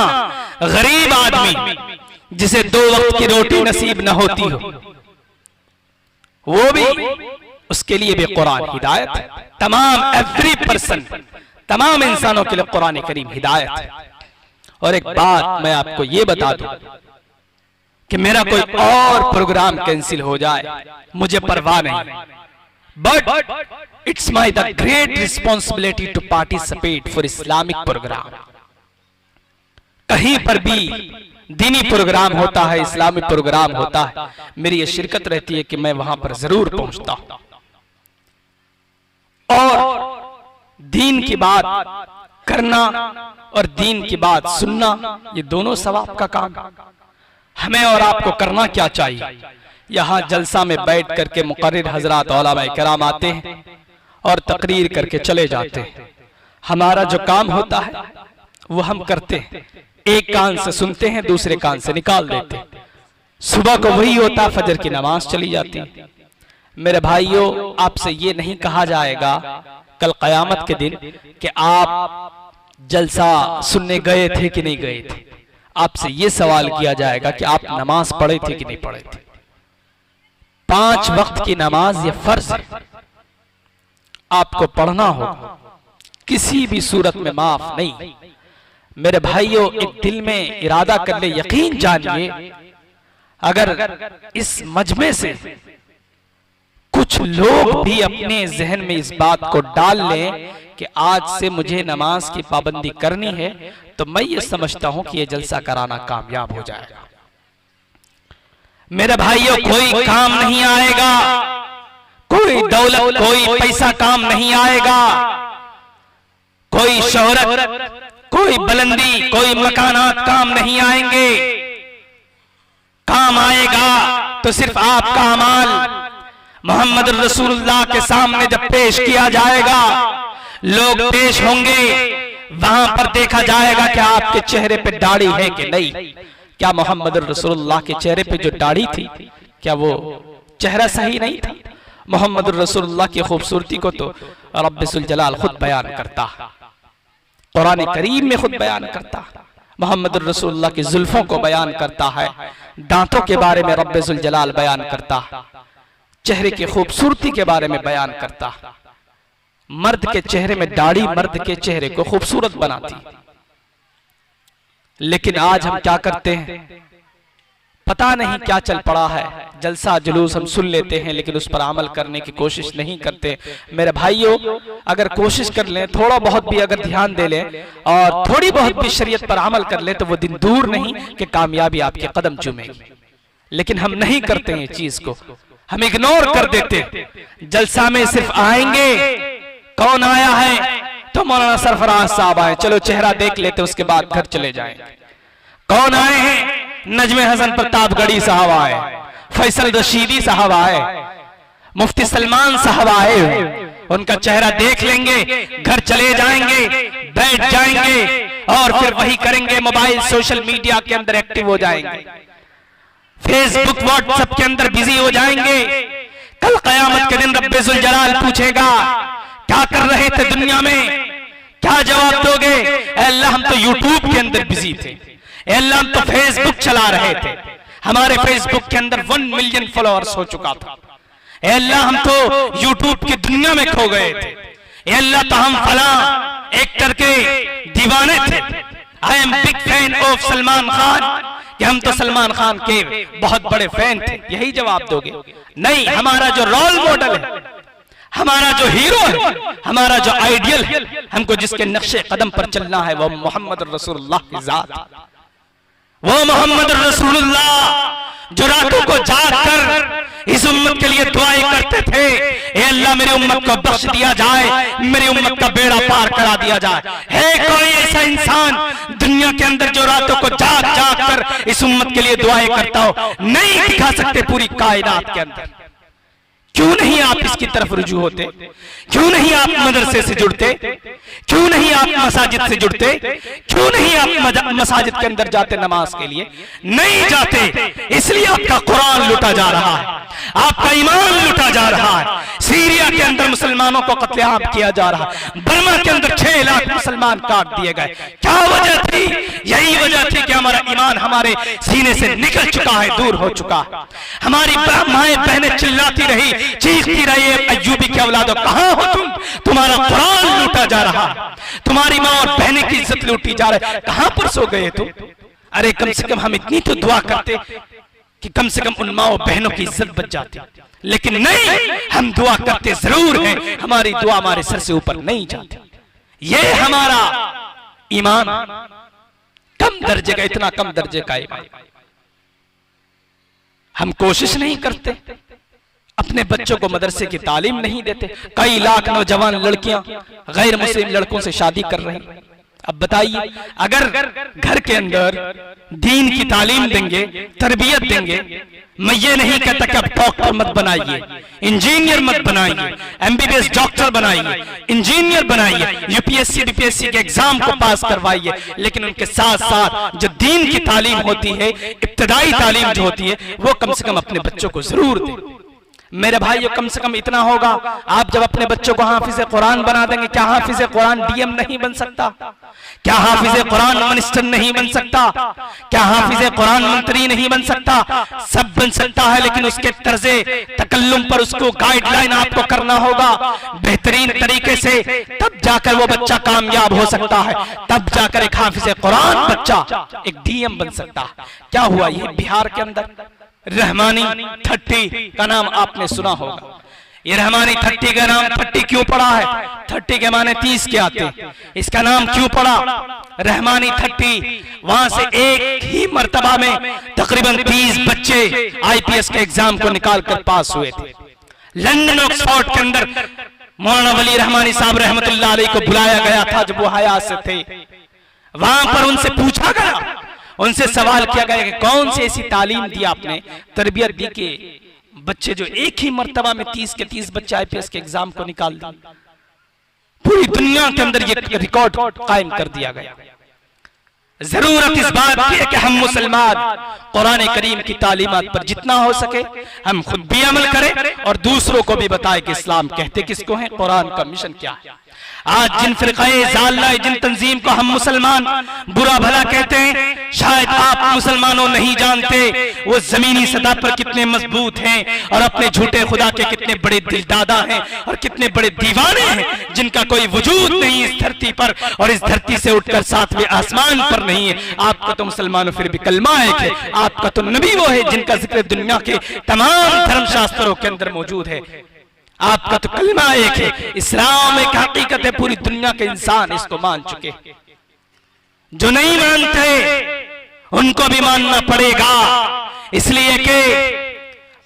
गरीब आदमी जिसे 2 वक्त की रोटी नसीब न होती हो, वो भी, उसके लिए भी कुरान हिदायत है। तमाम एवरी पर्सन, तमाम इंसानों के लिए कुरान करीम हिदायत है। और एक बात मैं आपको ये बता दूं कि मेरा कोई और प्रोग्राम कैंसिल हो जाए, मुझे परवाह नहीं, but it's my the great responsibility to participate for Islamic program. कहीं पर भी दीनी प्रोग्राम होता है, इस्लामिक प्रोग्राम होता है, मेरी ये शिरकत रहती है कि मैं वहां पर जरूर पहुंचता हूं। और दीन की बात करना और दीन की बात सुनना, ये दोनों सवाब का काम। हमें और आपको करना क्या चाहिए? यहाँ जलसा में बैठ करके मुकर्रिर हजरात उलमाए किराम आते हैं और तकरीर करके चले जाते हैं। हमारा जो काम होता है वो हम करते हैं, एक कान से सुनते हैं, दूसरे कान से निकाल देते हैं। सुबह को वही होता, फजर की नमाज चली जाती है। मेरे भाइयों, आपसे ये नहीं कहा जाएगा कल कयामत के दिन कि आप जलसा सुनने गए थे कि नहीं गए थे। आपसे ये सवाल किया जाएगा कि आप नमाज पढ़े थे कि नहीं पढ़े थे। 5 वक्त की नमाज ये फर्ज है, आपको पढ़ना होगा, किसी भी सूरत में माफ नहीं। मेरे भाइयों, एक दिल में इरादा कर ले, यकीन जानिए, अगर इस मजमे से कुछ लोग भी अपने जहन में इस बात को डाल लें कि आज से मुझे नमाज की पाबंदी करनी है, तो मैं ये समझता हूं कि ये जलसा कराना कामयाब हो जाएगा। मेरे भाइयों, कोई काम नहीं आएगा, कोई दौलत, कोई पैसा काम नहीं आएगा, कोई शोहरत, कोई बुलंदी, कोई मकानात काम नहीं आएंगे। काम आएगा तो सिर्फ आपका अमाल मोहम्मद रसूलुल्लाह के सामने जब पेश किया जाएगा, लोग पेश होंगे, वहां पर देखा जाएगा कि आपके चेहरे पे दाढ़ी है कि नहीं। क्या मोहम्मद रसूलुल्लाह के चेहरे पे जो दाढ़ी थी, क्या वो चेहरा सही नहीं था? मोहम्मद रसूलुल्लाह की खूबसूरती को तो रब्बुल जलाल खुद बयान करता, कुरान करीम में खुद बयान करता। मोहम्मद रसूलुल्लाह की जुल्फों को बयान करता है, दांतों के बारे में रब्बुल जलाल बयान करता, चेहरे की खूबसूरती के बारे में बयान करता। मर्द के चेहरे में दाढ़ी मर्द के चेहरे को खूबसूरत बनाती। लेकिन आज हम क्या करते हैं, पता नहीं क्या चल पड़ा है, जलसा जुलूस हम सुन लेते हैं लेकिन उस पर अमल करने की कोशिश नहीं करते। मेरे भाइयों, अगर कोशिश कर लें, थोड़ा बहुत भी अगर ध्यान दे लें और थोड़ी बहुत भी शरीयत पर अमल कर लें, तो वो दिन दूर नहीं कि कामयाबी आपके कदम चूमेगी। लेकिन हम नहीं करते हैं चीज को, हम इग्नोर कर देते। जलसा में सिर्फ आएंगे, कौन आया है तो मौलाना सरफराज साहब आए, चलो चेहरा देख लेते, उसके बाद घर चले जाएंगे। कौन आए हैं, नजमे हसन प्रतापगढ़ी साहब आए, फैसल रशीदी साहब आए, मुफ्ती सलमान साहब आए, उनका चेहरा देख लेंगे, घर चले जाएंगे, बैठ जाएंगे और फिर वही करेंगे, मोबाइल सोशल मीडिया के अंदर एक्टिव हो जाएंगे। फेसबुक व्हाट्सएप के अंदर बिजी हो जाएंगे। कल कयामत के दिन रब्बे जुल जलाल पूछेगा क्या कर रहे थे दुनिया में, क्या जवाब दोगे? अल्लाह हम तो यूट्यूब के अंदर बिजी थे, अल्लाह हम तो फेसबुक चला रहे थे, हमारे फेसबुक के अंदर 1 मिलियन फॉलोअर्स हो चुका था, अल्लाह हम तो यूट्यूब की दुनिया में खो गए थे, अल्लाह तो हम फला एक्टर के दीवाने थे। I am big fan of Salman Khan, कि हम तो सलमान खान के बहुत बड़े फैन थे, यही जवाब दोगे? नहीं, हमारा जो रोल मॉडल है, हमारा जो हीरो है, हमारा जो आइडियल है, हमको जिसके नक्शे कदम पर चलना है, वो मोहम्मद रसूलुल्लाह की जात, वो मोहम्मद रसूलुल्लाह जो रातों को जाग कर इस उम्मत के लिए दुआएं करते थे, ए अल्लाह मेरी उम्मत को बख्श दिया जाए, मेरी उम्मत का बेड़ा पार करा दिया जाए। है कोई ऐसा इंसान दुनिया के अंदर जो रातों को जाग जाग कर इस उम्मत के लिए दुआएं करता हो? नहीं दिखा सकते पूरी कायनात के अंदर। क्यों नहीं आप इसकी तरफ रुजू होते? क्यों नहीं आप मदरसे से जुड़ते? क्यों नहीं आप मसाजिद से जुड़ते? क्यों नहीं आप मसाजिद के अंदर जाते नमाज के लिए? नहीं जाते, इसलिए आपका कुरान लूटा जा रहा है, आपका ईमान लूटा जा रहा है। सीरिया के अंदर मुसलमानों को कत्लेआम किया जा रहा है, बर्मा के अंदर 6 लाख मुसलमान काट दिए गए। क्या वजह थी? यही वजह थी कि हमारा ईमान हमारे सीने से निकल चुका है, दूर हो चुका है। हमारी माएं बहनें चिल्लाती रही, चीखती रही, अय्यूबी के औलादो कहां हो तुम? तुम्हारा कुरान लूटा जा रहा, तुम्हारी मां और बहनें की इज्जत लूटी जा रही, कहां पर सो गए तुम? अरे कम से कम हम इतनी तो दुआ करते कि कम से कम उन मां और बहनों की इज्जत बच जाती, लेकिन नहीं, हम दुआ करते जरूर हैं, हमारी दुआ हमारे सर से ऊपर नहीं जाती। ये हमारा ईमान कम दर्जे का, इतना कम दर्जे का ईमान। हम कोशिश नहीं करते, अपने बच्चों को मदरसे की तालीम नहीं देते। कई लाख नौजवान लड़कियां गैर मुस्लिम लड़कों से शादी कर रही। अब बताइए, अगर घर के अंदर दीन की तालीम देंगे, तरबियत देंगे, मैं ये नहीं कहता कि अब डॉक्टर मत बनाइए, इंजीनियर मत बनाइए, एमबीबीएस डॉक्टर बनाइए, इंजीनियर बनाइए, यूपीएससी बीपीएससी के एग्जाम को पास करवाइए, लेकिन उनके साथ साथ जो दीन की तालीम होती है, इब्तदाई तालीम जो होती है, वो कम से कम अपने बच्चों को जरूर दें। मेरे भाइयों, कम से कम इतना होगा, आप जब अपने बच्चों को हाफिज कुरान बना देंगे, क्या हाफिज कुरान डीएम नहीं बन सकता? क्या हाफिज कुरान मिनिस्टर नहीं बन सकता? क्या हाफिज कुरान मंत्री नहीं बन सकता? सब बन सकता है, लेकिन उसके तर्जे तकल्लुम पर उसको गाइडलाइन आपको करना होगा बेहतरीन तरीके से, तब जाकर वो बच्चा कामयाब हो सकता है, तब जाकर एक हाफिज कुरान बच्चा एक डीएम बन सकता है। क्या हुआ? ये बिहार के अंदर रहमानी 30 का नाम आपने सुना होगा। ये रहमानी 30 का नाम 30 क्यों पड़ा है? 30 के माने 30 के आते हैं, इसका नाम क्यों पड़ा रहमानी 30? वहां से एक ही मर्तबा में तकरीबन 30 बच्चे आईपीएस के एग्जाम को निकाल कर पास हुए थे। लंदन ऑक्सफोर्ड के अंदर मौलाना वली रहमानी साहब रहमतुल्लाह अलैह को बुलाया गया था जब वो हयात से थे। वहां पर उनसे पूछा गया, उनसे सवाल किया गया कि कौन सी ऐसी तालीम दी आपने, तरबियत दी कि बच्चे जो एक ही मर्तबा में 30 के 30 बच्चे आईपीएस के एग्जाम को निकाल दिए। पूरी दुनिया के अंदर ये रिकॉर्ड कायम कर दिया गया। जरूरत इस बात की है कि हम मुसलमान कुरान करीम की तालीमात पर जितना हो सके हम खुद भी अमल करें और दूसरों को भी बताएं कि इस्लाम कहते किसको है, कुरान का मिशन क्या है। आज जिन फिरकाए जालना, जिन तंजीम को हम मुसलमान बुरा भला कहते हैं, शायद आप मुसलमानों नहीं जानते वो जमीनी सतह पर कितने मजबूत हैं और अपने झूठे खुदा के कितने बड़े दिलदादा हैं और कितने बड़े दीवाने हैं, जिनका कोई वजूद नहीं इस धरती पर और इस धरती से उठकर 7वें आसमान पर नहीं है। आपका तो मुसलमानों फिर भी कलमा एक है, आपका तो नबी वो है जिनका जिक्र दुनिया के तमाम धर्मशास्त्रों के अंदर मौजूद है। आपका तो कलमा एक है, इस्लाम एक हकीकत है, पूरी दुनिया के इंसान इसको मान चुके। जो नहीं मानते उनको भी मानना पड़ेगा, इसलिए कि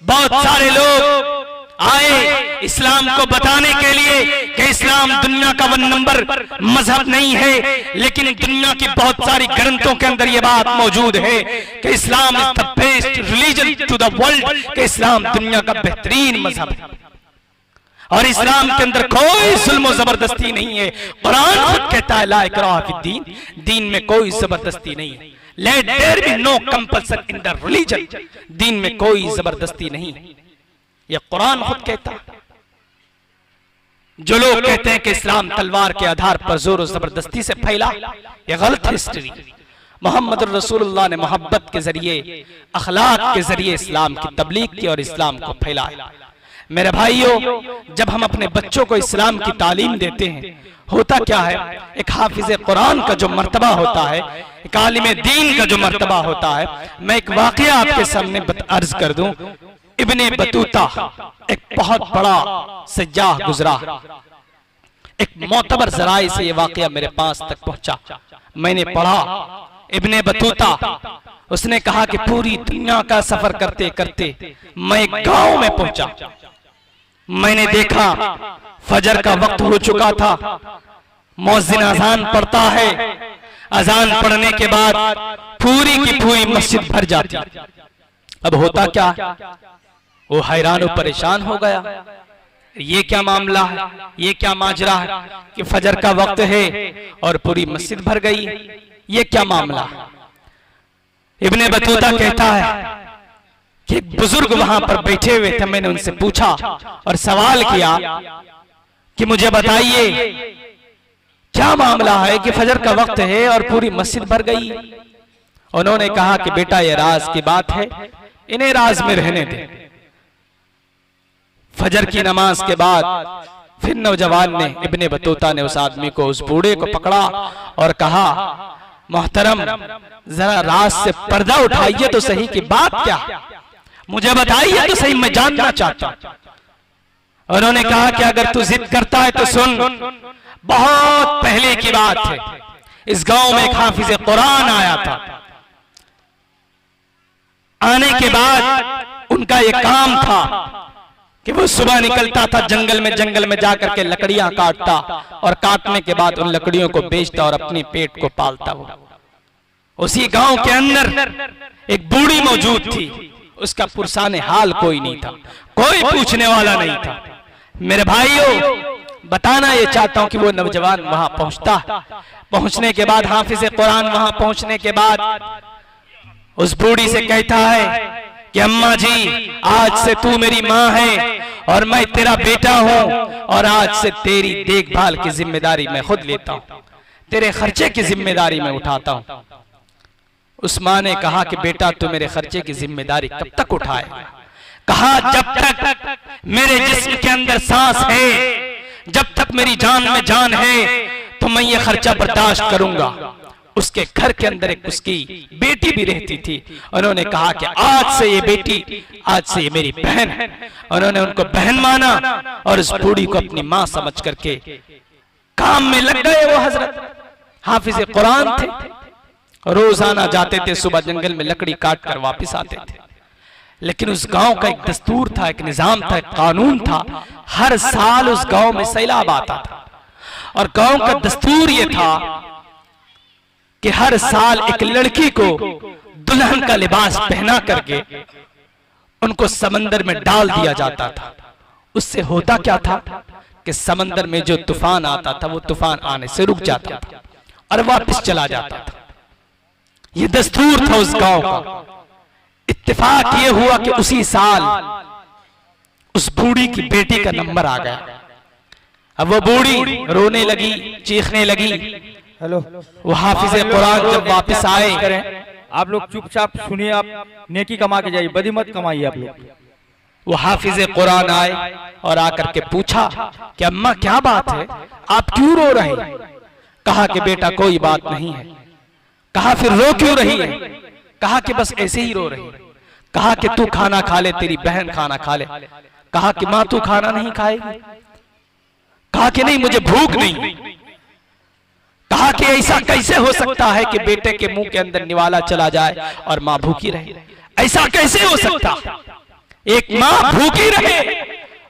बहुत सारे लोग आए इस्लाम को बताने के लिए कि इस्लाम दुनिया का 1 नंबर मजहब नहीं है, लेकिन दुनिया की बहुत सारी ग्रंथों के अंदर यह बात मौजूद है कि Islam is the best religion to the world, कि इस्लाम दुनिया का बेहतरीन मजहब है और इस्लाम के अंदर कोई जुल्म जबरदस्ती नहीं है। कुरान खुद कहता है ला इकराह फिद्दीन, दीन में कोई जबरदस्ती नहीं है, let there be no compulsion in the religion, दीन में कोई जबरदस्ती नहीं, यह कुरान खुद कहता है। जो लोग कहते हैं कि इस्लाम तलवार के आधार पर जोर और जबरदस्ती से फैला, यह गलत हिस्ट्री। मोहम्मद रसूलुल्लाह ने मोहब्बत के जरिए, अखलाक के जरिए इस्लाम की तबलीग की और इस्लाम को फैलाया। मेरे भाइयों, जब हम अपने बच्चों को इस्लाम की तालीम देते हैं, होता क्या है, एक हाफिज कुरान का जो मर्तबा होता है, एक आलिम दीन का जो मर्तबा होता है। मैं एक वाकया आपके सामने अर्ज कर दूं। इब्ने बतूता एक बहुत बड़ा सज्जाह गुजरा, एक मोतबर जराए से ये वाकया मेरे पास तक पहुंचा। मैंने पढ़ा, इब्ने बतूता उसने कहा कि पूरी दुनिया का सफर करते करते मैं एक गांव में पहुंचा। मैंने देखा फजर का वक्त हो चुका था, मुअज्जिन अजान पढ़ता है, अजान पढ़ने के बाद पूरी की पूरी मस्जिद भर जाती। अब होता क्या, वो हैरान और परेशान हो गया, ये क्या मामला है, ये क्या माजरा है कि फजर का वक्त है और पूरी मस्जिद भर गई, ये क्या मामला। इब्ने बतूता कहता है कि एक बुजुर्ग वहां पर बैठे हुए थे, मैंने उनसे पूछा और सवाल किया कि मुझे बताइए क्या मामला है कि फजर का वक्त है और पूरी मस्जिद भर गई। उन्होंने कहा कि बेटा ये राज की बात है, इन्हें राज में रहने दे। फजर की नमाज के बाद फिर नौजवान ने, इब्ने बतूता ने उस आदमी को, उस बूढ़े को पकड़ा और कहा, मोहतरम जरा राज से पर्दा उठाइए तो सही कि बात क्या, मुझे बताइए तो सही, मैं जानना चाहता हूं। उन्होंने कहा कि अगर तू जिद करता है तो सुन, बहुत पहले की बात है, इस गांव में एक हाफिज कुरान आया था। आने के बाद उनका यह काम था कि वो सुबह निकलता था जंगल में जाकर के लकड़ियां काटता और काटने के बाद उन लकड़ियों को बेचता और अपने पेट को पालता। वो उसी गांव के अंदर एक बूढ़ी मौजूद थी, उसका पुरसाने हाल कोई नहीं था, कोई पूछने वाला नहीं था। मेरे भाइयों, बताना ये चाहता हूं कि वो नौजवान वहां पहुंचता, पहुंचने के बाद हाफिज कुरान वहां पहुंचने के बाद उस बूढ़ी से कहता है कि अम्मा जी, आज से तू मेरी माँ है और मैं तेरा बेटा हूं और आज से तेरी देखभाल की जिम्मेदारी मैं खुद लेता हूं, तेरे खर्चे की जिम्मेदारी मैं उठाता हूं। उस माँ ने कहा कि बेटा तू मेरे खर्चे की जिम्मेदारी कब तक उठाएगा। कहा जब तक मेरे जिस्म के अंदर सांस है, जब तक मेरी जान में जान है तो मैं ये खर्चा बर्दाश्त करूंगा। उसके घर के अंदर एक उसकी बेटी भी रहती थी। उन्होंने कहा कि आज से ये बेटी, आज से ये मेरी बहन है। उन्होंने उनको बहन माना और उस बूढ़ी को अपनी माँ समझ करके काम में लग गए। वो हजरत हाफिज कुरान थे, रोजाना जाते थे, सुबह जंगल में लकड़ी काट कर वापिस आते थे। लेकिन उस गांव का एक दस्तूर था, एक निजाम था, एक कानून था। हर साल उस गांव में सैलाब आता था और गांव का दस्तूर ये था कि हर साल एक लड़की को दुल्हन का लिबास पहना करके उनको समंदर में डाल दिया जाता था। उससे होता क्या था कि समंदर में जो तूफान आता था वो तूफान आने से रुक जाता था और वापस चला जाता था। ये दस्तूर था उस गांव का। इत्तेफाक ये हुआ कि उसी साल उस बूढ़ी की बेटी का नंबर आ गया। अब वो बूढ़ी रोने लगी, चीखने लगी। हेलो, वो हाफिज कुरान जब वापस आए, आप लोग चुपचाप सुनिए, आप नेकी कमा के जाइए, बदी मत कमाइए आप लोग। वो हाफिज कुरान आए और आकर के पूछा कि अम्मा क्या बात है, आप क्यों रो रहे हैं? कहा कि बेटा कोई बात नहीं है। कहा फिर रो क्यों रही है? कहा कि बस ऐसे ही रो रही है। कहा कि तू खाना खा ले, तेरी बहन खाना खा ले। कहा कि माँ तू खाना नहीं खाएगी? कहा कि नहीं, मुझे भूख नहीं। कहा कि ऐसा कैसे हो सकता है कि बेटे के मुंह के अंदर निवाला चला जाए और माँ भूखी रहे? ऐसा कैसे हो सकता? एक माँ भूखी रहे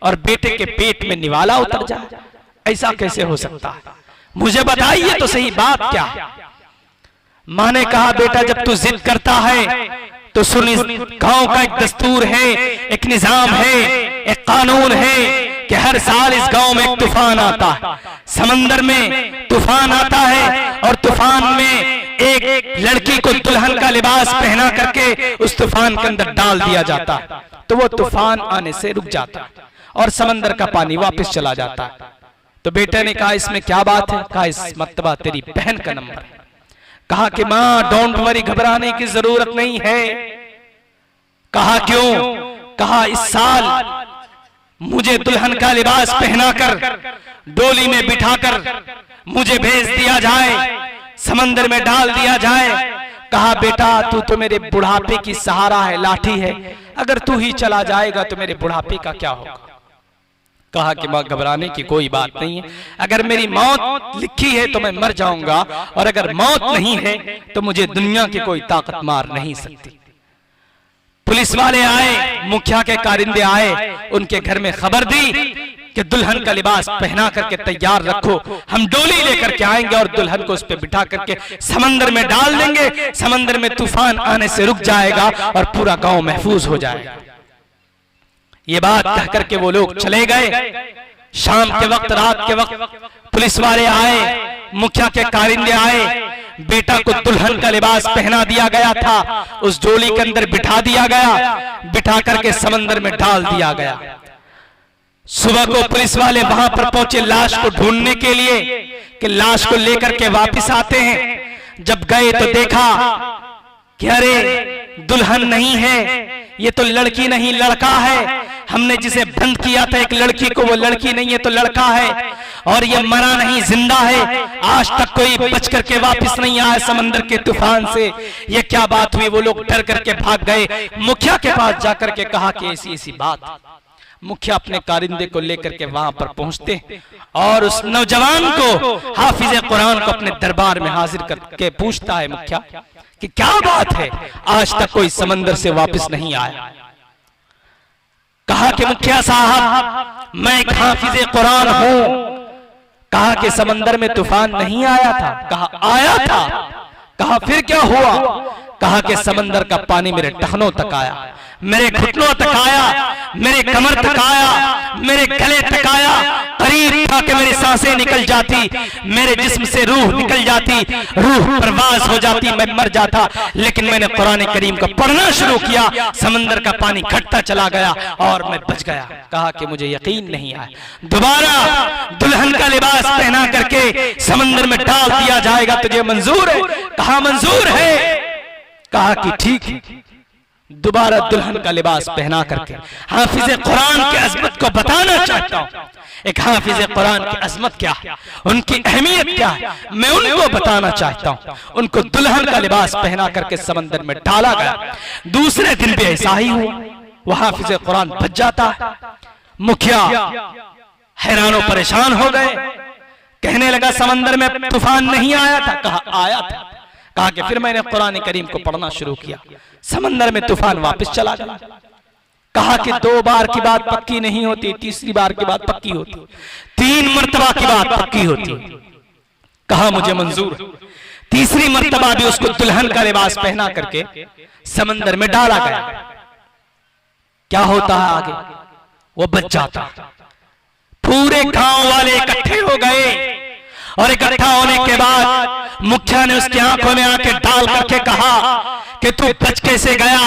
और बेटे के पेट में निवाला उतर जाए, ऐसा कैसे हो सकता है? मुझे बताइए तो सही, बात क्या है? माँ ने कहा बेटा जब तू जिद करता है तो सुन, इस गांव का एक दस्तूर है, एक निजाम है, एक कानून है कि हर साल इस गांव में एक तूफान आता है, समंदर में तूफान आता है और तूफान में एक लड़की को दुल्हन का लिबास पहना करके उस तूफान के अंदर डाल दिया जाता, तो वो तूफान आने से रुक जाता और समंदर का पानी वापस चला जाता। तो बेटे ने कहा इसमें क्या बात है? कहा इस मर्तबा तेरी बहन का नंबर है। कहा कि मां डोंट वरी, घबराने की जरूरत नहीं है। कहा क्यों? कहा इस साल मुझे दुल्हन का लिबास पहनाकर डोली में बिठाकर मुझे भेज दिया जाए, समंदर में डाल दिया जाए। कहा बेटा तू तो मेरे बुढ़ापे की सहारा है, लाठी है, अगर तू ही चला जाएगा तो मेरे बुढ़ापे का क्या होगा? कहा कि मां घबराने की कोई बात नहीं है, अगर मेरी मौत लिखी है तो मैं मर जाऊंगा, और अगर मौत नहीं है तो मुझे दुनिया की कोई ताकत मार नहीं सकती। पुलिस वाले आए, मुखिया के कारिंदे आए, उनके घर में खबर दी कि दुल्हन का लिबास पहना करके तैयार रखो, हम डोली लेकर के आएंगे और दुल्हन को उस पर बिठा करके समंदर में डाल देंगे, समंदर में तूफान आने से रुक जाएगा और पूरा गांव महफूज हो जाएगा। ये बात कह करके वो लोग चले गए। शाम के वक्त, रात के वक्त पुलिस वाले आए, मुखिया के कारिंदे आए, बेटा को दुल्हन का लिबास पहना दिया गया था, उस डोली के अंदर बिठा दिया गया, बिठा करके समंदर में डाल दिया गया। सुबह को पुलिस वाले वहां पर पहुंचे लाश को ढूंढने के लिए कि लाश को लेकर के वापस आते हैं। जब गए तो देखा कि अरे दुल्हन नहीं है, ये तो लड़की नहीं लड़का है, हमने जिसे बंद किया था एक लड़की को, वो लड़की नहीं है तो लड़का है, और ये मरा नहीं जिंदा है। आज तक कोई बच करके वापस नहीं आया समंदर के तूफान से, ये क्या बात हुई? वो लोग डर करके भाग गए। मुखिया के पास जाकर के कहा कि ऐसी ऐसी बात। मुखिया अपने कारिंदे को लेकर के वहां पर पहुंचते और उस नौजवान को, हाफिज कुरान को अपने दरबार में हाजिर करके पूछता है मुखिया कि क्या बात है, आज तक कोई समंदर से वापस नहीं आया। कहा कि मुखिया साहब मैं एक हाफिज कुरान हूं। कहा कि समंदर में तूफान नहीं आया था? कहा आया था। कहा फिर क्या हुआ? कहा कि समंदर का पानी मेरे टखनों तक आया, मेरे घुटनों तक आया, मेरे कमर तक आया, मेरे गले तक आया, करीब था कि मेरी सांसें निकल जाती, मेरे जिस्म से रूह निकल जाती, रूह परवाज हो जाती, मैं मर जाता। लेकिन मैंने कुरान करीम को पढ़ना शुरू किया, समंदर का पानी घटता चला गया और मैं बच गया। कहा कि मुझे यकीन नहीं आया, दोबारा दुल्हन का लिबास पहना करके समंदर में डाल दिया जाएगा, तुझे मंजूर है? कहा मंजूर है। कहा कि ठीक है। दोबारा दुल्हन का लिबास पहना करके हाफिज कुरान की अजमत को बताना चाहता हूं। एक हाफिज कुरान की अजमत क्या है, उनकी अहमियत क्या है, मैं उनको बताना चाहता हूं। उनको दुल्हन का लिबास पहना करके समंदर में डाला गया। दूसरे दिन भी ऐसा ही हुआ, वो हाफिज कुरान बच जाता है। मुखिया हैरान परेशान हो गए, कहने लगा समंदर में तूफान नहीं आया था? कहा आया था। कहा कि फिर मैंने कुरान करीम को पढ़ना शुरू किया, समंदर में तूफान वापस चला गया। कहा कि 2 बार की बात पक्की नहीं होती, तीसरी बार की बात पक्की होती, 3 मर्तबा की बात पक्की होती। कहा मुझे मंजूर है। तीसरी मर्तबा भी उसको दुल्हन का लिबास पहना करके समंदर में डाला गया। क्या होता है आगे? वो बच जाता। पूरे गांव वाले इकट्ठे हो गए और इकट्ठा होने के बाद मुखिया ने उसकी आंखों में आंखें डाल करके कहा कि तू बच कैसे गया?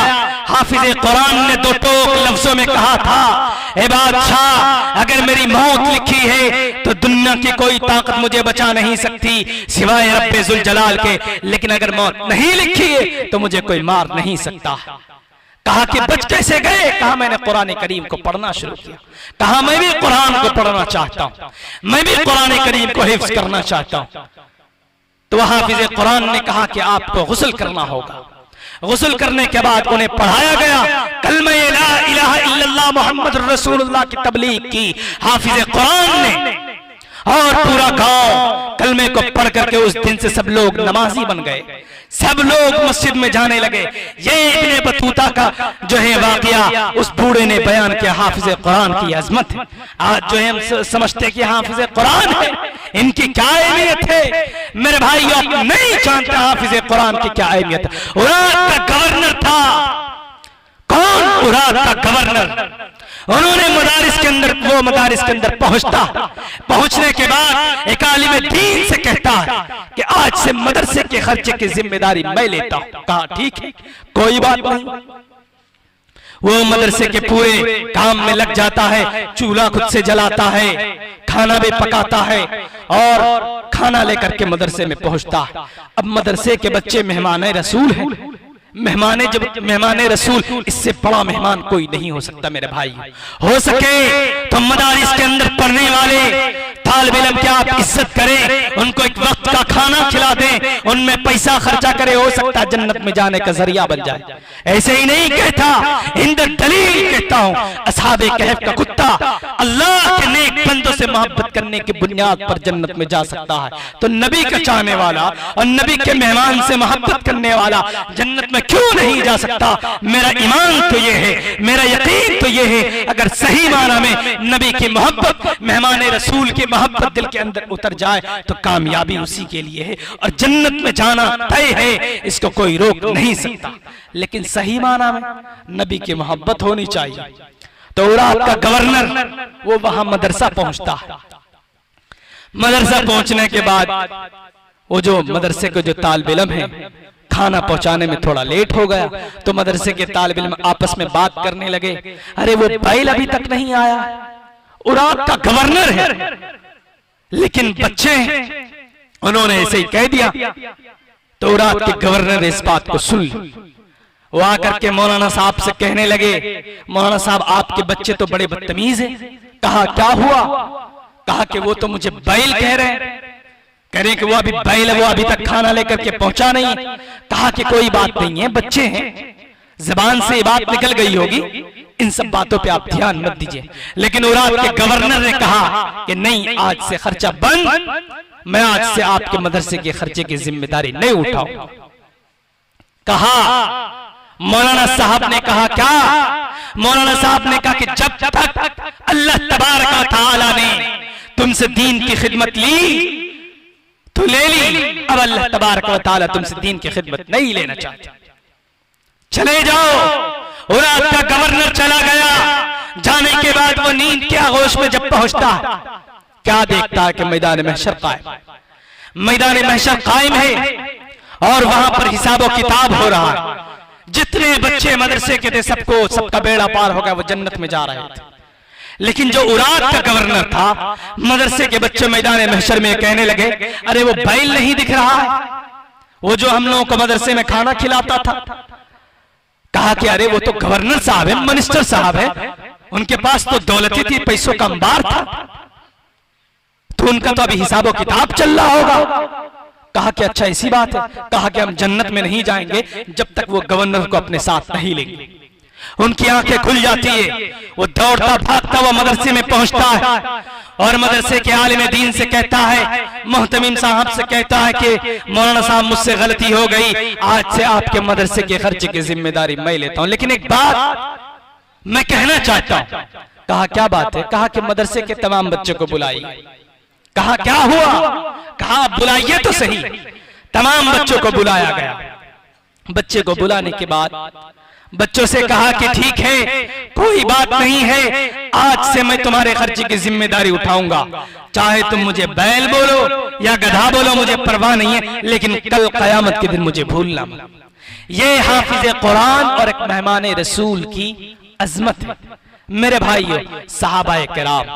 हाफिज कुरान ने 2 टोक लफ्जों में कहा था, ए बादशाह अगर मेरी मौत लिखी है तो दुनिया की कोई ताकत मुझे बचा नहीं सकती सिवाय रब्बे जुल जलाल के, लेकिन अगर मौत नहीं लिखी है तो मुझे कोई मार नहीं सकता। कहा कि बच कैसे गए? कहा मैंने कुरान करीम को पढ़ना शुरू किया। कहा मैं भी कुरान को पढ़ना चाहता हूं, मैं भी कुरान करीम को हिफ्ज करना चाहता हूं। तो हाफिज कुरान ने कहा कि आपको गुस्ल करना होगा। गुस्ल करने के बाद उन्हें पढ़ाया गया कलमा ला इलाहा इल्लल्लाह मुहम्मद रसूलुल्लाह की तबलीग की हाफिज कुरान ने, और पूरा गांव कलमे को पढ़ करके उस दिन से सब लोग नमाजी बन गए, सब लोग मस्जिद में जाने लगे। ये इब्ने बतूता का जो है वाकया उस बूढ़े ने बयान किया, हाफिज कुरान की अजमत है। आज जो है हम समझते कि हाफिज कुरान है, इनकी क्या अहमियत है? मेरे भाई आप नहीं जानते हाफिज कुरान की क्या अहमियत है। उराद का गवर्नर था। कौन? उराद का गवर्नर। उन्होंने मदारिस के अंदर, वो मदारिस के अंदर पहुंचने के बाद एक आलिम दीन से कहता है कि आज आज से मदरसे के खर्चे की जिम्मेदारी मैं लेता हूं। कहा ठीक है, कोई बात नहीं। वो मदरसे के पूरे काम में लग जाता है, चूल्हा खुद से जलाता है, खाना भी पकाता है और खाना लेकर के मदरसे में पहुंचता है। अब मदरसे के बच्चे मेहमान रसूल हैं, मेहमान रसूल, इससे बड़ा मेहमान कोई नहीं हो सकता मेरे भाई। हो सके तो मदारिस के अंदर पढ़ने वाले तालिब इल्म की आप इज्जत करें, उनको एक वक्त का खाना खिला दें, उनमें पैसा खर्चा करें, हो सकता है जन्नत में जाने का जरिया बन जाए। ऐसे ही नहीं कहता, इंदर दलील कहता हूं, असहाबे कहफ का कुत्ता अल्लाह के नेक बंदों से मोहब्बत करने की बुनियाद पर जन्नत में जा सकता है, तो नबी का चाहने वाला और नबी के मेहमान से मोहब्बत करने वाला जन्नत में क्यों नहीं जा सकता? मेरा ईमान तो ये है, मेरा यकीन तो ये है, अगर सही माना में नबी की मोहब्बत, मेहमान रसूल की मोहब्बत दिल के अंदर उतर जाए तो कामयाबी उसी के लिए है और जन्नत में जाना तय है, इसको कोई रोक नहीं सकता। लेकिन सही माना में नबी की मोहब्बत होनी चाहिए। तो उरात का गवर्नर वो वहां मदरसा पहुंचता है। मदरसा पहुंचने के बाद वो जो मदरसे के जो तालिब इल्म है, खाना पहुंचाने में थोड़ा लेट हो गया, तो मदरसे के तालिब इल्म आपस में बात करने लगे, अरे वो बैल अभी तक नहीं आया, उरात का गवर्नर है, लेकिन बच्चे हैं, उन्होंने ऐसे ही कह दिया। तो उरात के गवर्नर ने इस बात को सुन ली। वो आकर के मौलाना साहब से कहने लगे, मौलाना साहब आपके बच्चे तो बड़े बदतमीज हैं। कहा क्या हुआ? कहा कि वो तो मुझे बैल कह रहे हैं, कह रहे कि वो अभी बैल है, वो अभी तक खाना लेकर के पहुंचा नहीं। कहा कि कोई बात नहीं है, बच्चे हैं, जबान से ये बात निकल गई होगी, इन सब बातों पे आप ध्यान मत दीजिए। लेकिन उरात के गवर्नर ने कहा कि नहीं, आज से खर्चा बंद, मैं आज से आपके मदरसे के खर्चे की जिम्मेदारी नहीं उठाऊंगा। कहा मौलाना साहब ने कहा क्या? मौलाना साहब ने कहा कि जब तक अल्लाह तबारक व तआला ने तुमसे दीन की खिदमत ली तो ले ली, अब अल्लाह तबारक व तआला तुमसे दीन की खिदमत नहीं लेना चाहते, चले जाओ। उरात का गवर्नर चला गया। जाने के बाद वो नींद के आगोश में जब पहुंचता है, क्या देखता है कि मैदान महशर कायम, मैदान महशर कायम है और वहां पर हिसाब किताब हो रहा है। जितने बच्चे मदरसे के थे सबको, सबका बेड़ा पार हो गया, वो जन्नत में जा रहे थे। लेकिन जो उरात का गवर्नर था, मदरसे के बच्चे मैदान महशर में कहने लगे, अरे वो बैल नहीं दिख रहा है, वो जो हम लोगों को मदरसे में खाना खिलाता था। कहा कि अरे वो तो गवर्नर साहब है, मिनिस्टर साहब है, उनके पास तो दौलती थी, पैसों का अंबार था, तो उनका तो अभी हिसाब किताब चल रहा होगा। कहा कि अच्छा ऐसी बात है। कहा कि हम जन्नत में नहीं जाएंगे जब तक वो गवर्नर को अपने साथ नहीं लेंगे। उनकी आंखें खुल जाती है, वो दौड़ता भागता वो मदरसे में पहुंचता है और मदरसे के आलिम दीन से कहता है, मोहतमिम साहब से कहता है कि मौलाना साहब मुझसे गलती हो गई, आज से आपके मदरसे के खर्चे की जिम्मेदारी मैं लेता हूं, लेकिन एक बात मैं कहना चाहता हूं। कहा क्या बात है? कहा कि मदरसे के तमाम बच्चों को बुलाइए। कहा क्या हुआ? कहा बुलाइए तो सही। तमाम बच्चों को बुलाया गया। बच्चे को बुलाने के बाद बच्चों से कहा कि ठीक है, कोई बात नहीं है, आज से मैं तुम्हारे खर्चे की जिम्मेदारी उठाऊंगा, चाहे तुम मुझे बैल बोलो या गधा बोलो, मुझे परवाह नहीं है, लेकिन कल कयामत के दिन मुझे भूलना मत। ये हाफिज कुरान और एक मेहमान रसूल की अजमत है। मेरे भाइयों, सहाबाए किराम,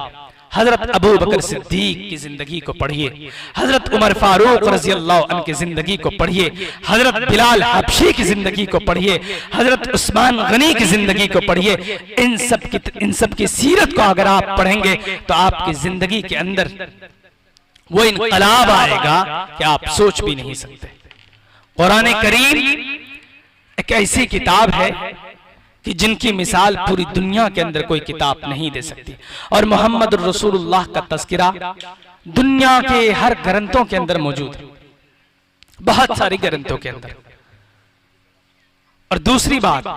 हजरत अबू बकर सिद्दीक की जिंदगी को पढ़िए, हजरत उमर फारूक रजी अल्लाह अन्हु की जिंदगी को पढ़िए, हजरत बिलाल हबशी की जिंदगी को पढ़िए, हजरत उस्मान गनी की जिंदगी को पढ़िए। इन सब की सीरत को अगर आप पढ़ेंगे तो आपकी जिंदगी के अंदर वो इनकलाब आएगा कि आप सोच भी नहीं सकते। कुरान करीम एक ऐसी किताब है कि जिनकी मिसाल पूरी दुनिया के अंदर कोई किताब नहीं दे सकती, और मोहम्मद रसूलुल्लाह का तस्किरा दुनिया के हर ग्रंथों के अंदर मौजूद है, बहुत सारी ग्रंथों के अंदर। और दूसरी बात,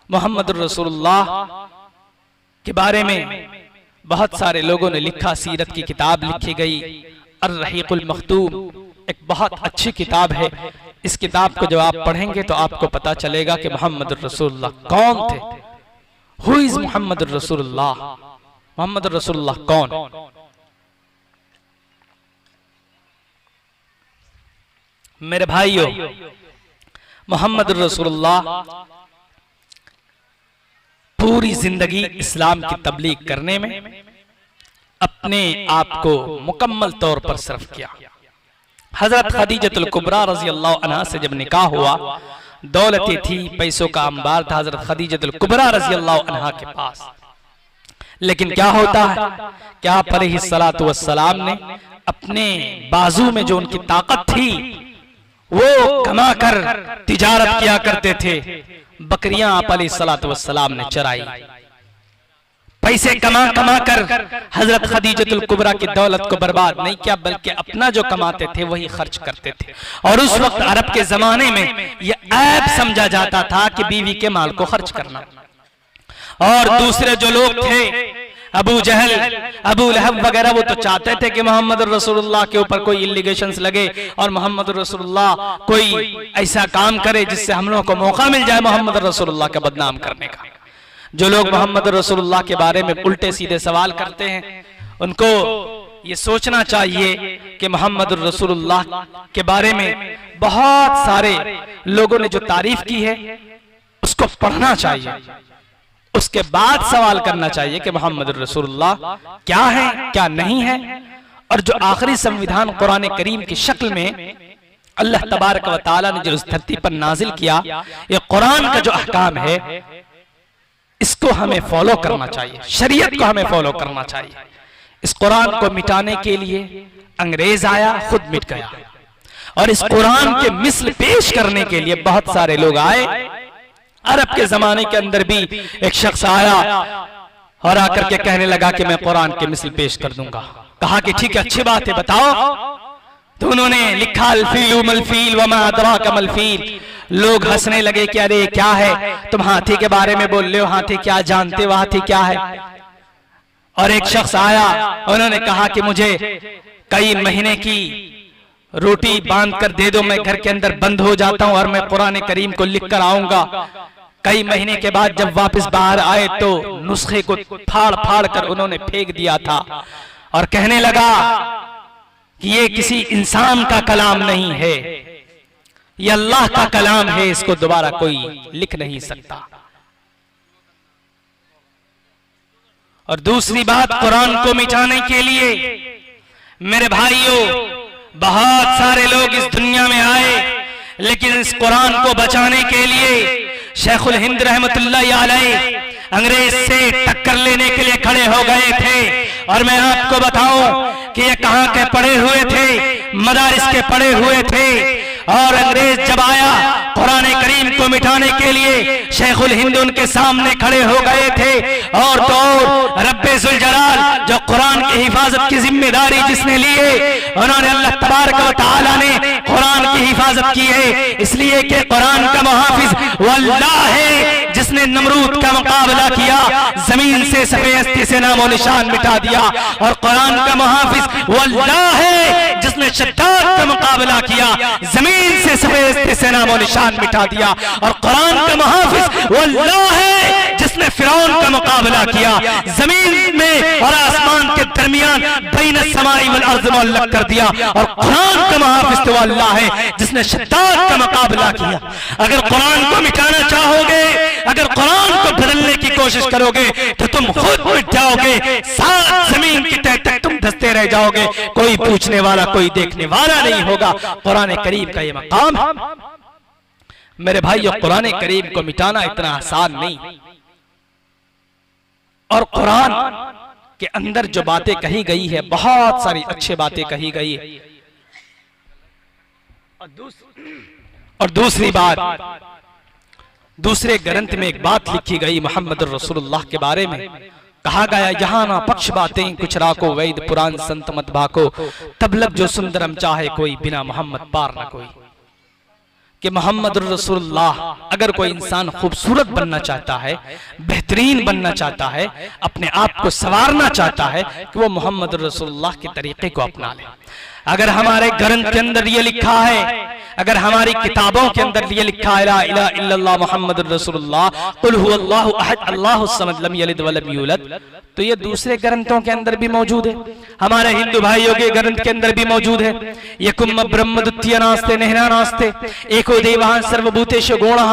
मोहम्मद रसूलुल्लाह के बारे में बहुत सारे लोगों ने लिखा, सीरत की किताब लिखी गई, अर्रहीकुल मख्तूम एक बहुत अच्छी किताब है। इस किताब को जब आप पढ़ेंगे तो आपको पता चलेगा कि मोहम्मद रसूलुल्लाह कौन थे। हु इज मोहम्मद रसूलुल्लाह? मोहम्मद रसूलुल्लाह कौन? मेरे भाइयों, मोहम्मद रसूलुल्लाह पूरी जिंदगी इस्लाम की तबलीग करने में अपने आप को मुकम्मल तौर पर सर्फ किया। हजरत खदीजतुल कुबरा रजी अल्लाह अन्हा से जब निकाह हुआ, दौलतें थी, पैसों का अंबार था हजरत खदीजतुल कुबरा रजी अल्लाह अन्हा के पास। लेकिन क्या होता है कि आप अलैहिस्सलातु वस्सलाम ने अपने बाजू में जो उनकी ताकत थी वो कमा कर तिजारत किया करते थे। बकरियां आप अलैहिस्सलातु वस्सलाम ने चराई, पैसे कमा कमा कर हजरत खदीजतुल कुबरा की दौलत को बर्बाद नहीं किया, बल्कि अपना जो कमाते थे वही खर्च करते थे। और उस वक्त अरब के जमाने में यह ऐब समझा जाता था कि बीवी के माल को खर्च करना। और दूसरे जो लोग थे, अबू जहल, अबू लहब वगैरह, वो तो चाहते थे कि मोहम्मद रसूलुल्लाह के ऊपर कोई इलिगेशंस लगे और मोहम्मद रसूलुल्लाह कोई ऐसा काम करे जिससे हम लोगों को मौका मिल जाए मोहम्मद रसूलुल्लाह का बदनाम करने का। जो लोग मोहम्मद रसूलुल्लाह के बारे में उल्टे सीधे सवाल करते हैं, उनको ये सोचना चाहिए कि मोहम्मद रसूलुल्लाह के बारे में बहुत सारे लोगों ने जो तारीफ की है उसको पढ़ना चाहिए, उसके बाद सवाल करना चाहिए कि मोहम्मद रसूलुल्लाह क्या है क्या नहीं है। और जो आखिरी संविधान कुरान करीम की शक्ल में अल्लाह तबारक व तआला ने जो इस धरती पर नाजिल किया, ये कुरान का जो अहकाम है इसको हमें फॉलो करना चाहिए, शरीयत को हमें फॉलो करना चाहिए। इस कुरान को मिटाने के लिए अंग्रेज आया, खुद मिट गया, और इस कुरान के मिसल पेश करने के लिए बहुत सारे लोग आए। अरब के जमाने के अंदर भी एक शख्स आया और आकर के कहने लगा कि मैं कुरान के मिसल पेश कर दूंगा। कहा कि ठीक है, अच्छी बात है, बताओ। तो उन्होंने लिखा अल्फीलु मलफील वमा अदराका मलफील। लोग हंसने लगे कि अरे क्या है, तुम हाथी के बारे में बोल रहे हो, हाथी क्या जानते हो, हाथी क्या है। और एक शख्स आया, उन्होंने कहा कि मुझे कई महीने की रोटी बांध कर दे दो, मैं घर के अंदर बंद हो जाता हूं और मैं कुरान करीम को लिख कर आऊंगा। कई महीने के बाद जब वापस बाहर आए तो नुस्खे को फाड़ फाड़ कर उन्होंने फेंक दिया था और कहने लगा कि ये किसी इंसान का कलाम नहीं है, ये अल्लाह का कलाम है, इसको दोबारा कोई लिख नहीं सकता। और दूसरी बात, कुरान को मिटाने के लिए मेरे भाइयों बहुत सारे लोग इस दुनिया में आए, लेकिन इस कुरान को बचाने के लिए शेखुल हिंद रहमतुल्लाह अलैह अंग्रेज से टक्कर लेने के लिए खड़े हो गए थे। और मैं आपको बताऊं कि ये कहां के पढ़े हुए थे, मदारिस के पढ़े हुए थे। और अंग्रेज जब आया कुरान करीम को मिटाने के लिए, शेखुल हिंद उनके सामने खड़े हो गए थे। और तो और रब्बे जुल जलाल जो कुरान की हिफाजत की जिम्मेदारी जिसने ली है, उन्होंने अल्लाह तबारक व तआला ने कुरान की हिफाजत की है, इसलिए कि कुरान का मुहाफिज वो अल्लाह है जिसने नमरूद का मुकाबला किया, जमीन से सफेद से नामो निशान मिटा दिया। और कुरान का मुहाफिज वो अल्लाह है जिसने शद्दाद का मुकाबला किया, जमीन से सफेद से नामो निशान मिटा दिया। और कुरान का मुहाफिज वो अल्लाह है जिसने फिरौन का मुकाबला किया, जमीन में और आसमान के दरमियान बैन समाई वल अर्ज़ मुअल्लक़ कर दिया। और कुरान का मुहाफिज तो अल्लाह है जिसने शद्दाद का मुकाबला किया। अगर कुरान को मिटाना चाहोगे, अगर कुरान को बदलने की कोशिश करोगे तो तुम खुद मिट जाओगे, सात जमीन की तह तक तुम धंसते रह जाओगे, कोई पूछने वाला कोई देखने वाला नहीं होगा। कुरान करीम का ये मकाम है मेरे भाइयों, कुरान करीम को मिटाना इतना आसान नहीं। और कुरान के अंदर जो बातें कही गई है, बहुत सारी अच्छी बातें कही गई है। और दूसरी बात, दूसरे ग्रंथ में एक बात लिखी गई मोहम्मद रसूलुल्लाह के बारे में, कहा गया यहाँ ना पक्ष बातें कुछ राको, वैद पुराण संत मत भाको, तब लग जो सुंदरम चाहे कोई, बिना मोहम्मद पार ना कोई। कि मोहम्मद रसूलुल्लाह, अगर कोई इंसान खूबसूरत बनना चाहता है, बेहतरीन बनना चाहता है, अपने आप को संवारना चाहता है, कि वो मोहम्मद रसूलुल्लाह के तरीके को अपना ले। अगर हमारे ग्रंथ के अंदर ये लिखा है, अगर हमारी किताबों के अंदर ये लिखा है ला इलाहा इल्लल्लाह मुहम्मदुर रसूलुल्लाह कुल हुवल्लाहु अहद अल्लाहुस समद लम यलिद वलम यूलद, तो ये दूसरे ग्रंथों के अंदर भी मौजूद है, हमारे हिंदू भाइयों के ग्रंथ के अंदर भी मौजूद है। यकुम ब्रह्म द्वितीय नास्ते नेहना नास्ते एको देवाः सर्वभूतेषु गौणः,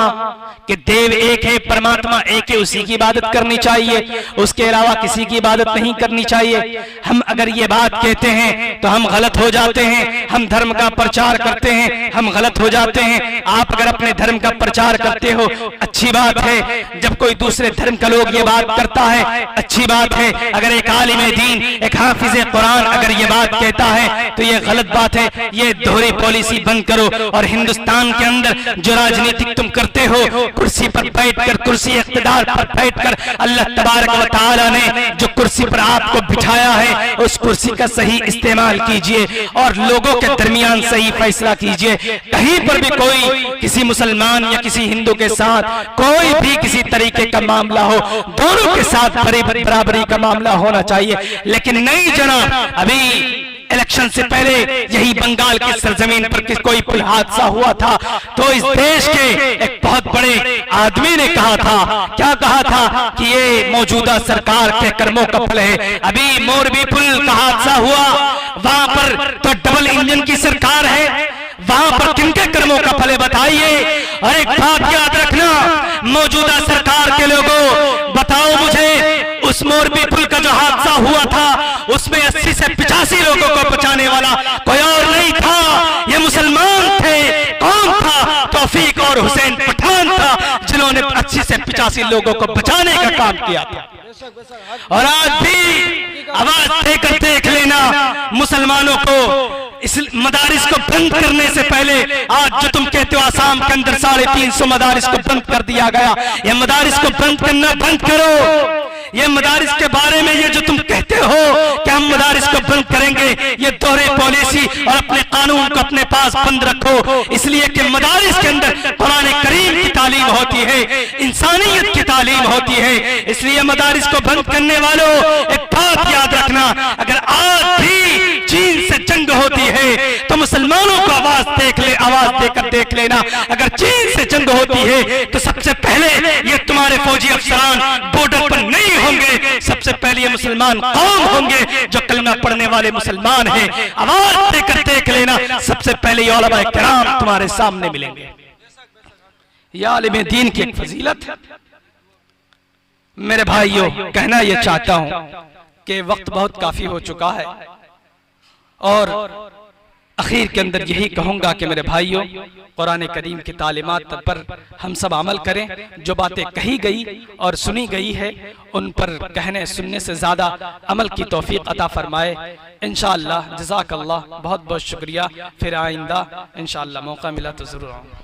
कि देव एक है, परमात्मा एक है, उसी की इबादत करनी चाहिए, उसके अलावा किसी की इबादत नहीं करनी चाहिए। हम अगर ये बात कहते हैं तो हम गलत हो जाते हैं, हम धर्म का प्रचार करते हैं, हम गलत हो जाते हैं। आप अगर अपने धर्म का प्रचार करते हो अच्छी बात है, जब कोई दूसरे धर्म का लोग ये बात करता है अच्छी बात है। अगर एक आलिम दीन, एक हाफिज कुरान अगर ये बात कहता है तो ये गलत बात है। ये दोहरी पॉलिसी बंद करो, और हिंदुस्तान के अंदर जो राजनीतिक तुम करते हो, कुर्सी पर बैठकर, कुर्सी इख्तिदार पर बैठकर, अल्लाह तबारक व तआला ने जो कुर्सी पर आपको बिठाया है उस कुर्सी का सही इस्तेमाल कीजिए और लोगों के दरमियान सही फैसला कीजिए। कहीं पर भी कोई किसी मुसलमान या किसी हिंदू के साथ कोई भी किसी तरीके का मामला हो, दोनों के साथ बराबरी का मामला होना चाहिए। लेकिन नहीं जनाब, अभी इलेक्शन से पहले यही बंगाल की सरजमीन पर कोई पुल हादसा हुआ था, तो इस देश के एक बहुत बड़े आदमी ने कहा था, क्या कहा था कि ये मौजूदा सरकार के कर्मों का फल है। अभी मोरबी पुल का हादसा हुआ, वहां पर तो डबल इंजन की सरकार है, वहां पर किनके कर्मों का फल है बताइए। और एक बात याद रखना, मौजूदा सरकार के लोगों, बताओ मुझे, उस मोरबी पुल का जो हादसा हुआ था उसमें 80 से 85 लोगों को बचाने वाला कोई और नहीं था, ये मुसलमान थे। कौन था? तौफीक और हुसैन पठान था, जिन्होंने 80 से 85 लोगों को बचाने का काम किया था। और आज भी आवाज देकर देख लेना, मुसलमानों को इस मदारिस को बंद करने से पहले, आज जो तुम कहते हो आसाम के अंदर 350 मदारिस को बंद कर दिया गया, ये मदारिस को बंद करना बंद करो। ये मदारिस के बारे में ये जो तुम कहते हो कि हम मदारिस को बंद करेंगे, ये दोहरे पॉलिसी और अपने कानून को अपने पास बंद रखो, इसलिए कि मदारिस के अंदर कुरान करीम की तालीम होती है, इंसानियत की तालीम होती है। इसलिए मदारिस को बंद करने वालों, एक बात याद रखना, अगर आज भी चीन से जंग होती है तो मुसलमानों को आवाज देकर देख लेना। अगर चीन से जंग होती है तो सबसे पहले ये तुम्हारे फौजी अफसरान बॉर्डर पर नहीं होंगे, सबसे पहले ये मुसलमान कौम होंगे जो कलमा पढ़ने वाले मुसलमान हैं। आवाज देकर देख लेना, सबसे पहले ये उलमा किराम तुम्हारे सामने मिलेंगे। ये आलिम दीन की एक फजीलत है। मेरे भाइयों, कहना ये चाहता हूं कि वक्त बहुत काफी हो चुका है और आखिर के अंदर यही कहूंगा कि मेरे भाइयों, कुरान करीम की तालीमात पर हम सब अमल करें। जो बातें कही गई और सुनी गई है उन पर कहने सुनने से ज्यादा अमल की तौफीक अता फरमाए इंशाअल्लाह। जज़ाकल्लाह, बहुत बहुत शुक्रिया। फिर आइंदा इंशाअल्लाह मौका मिला तो जरूर आऊंगा।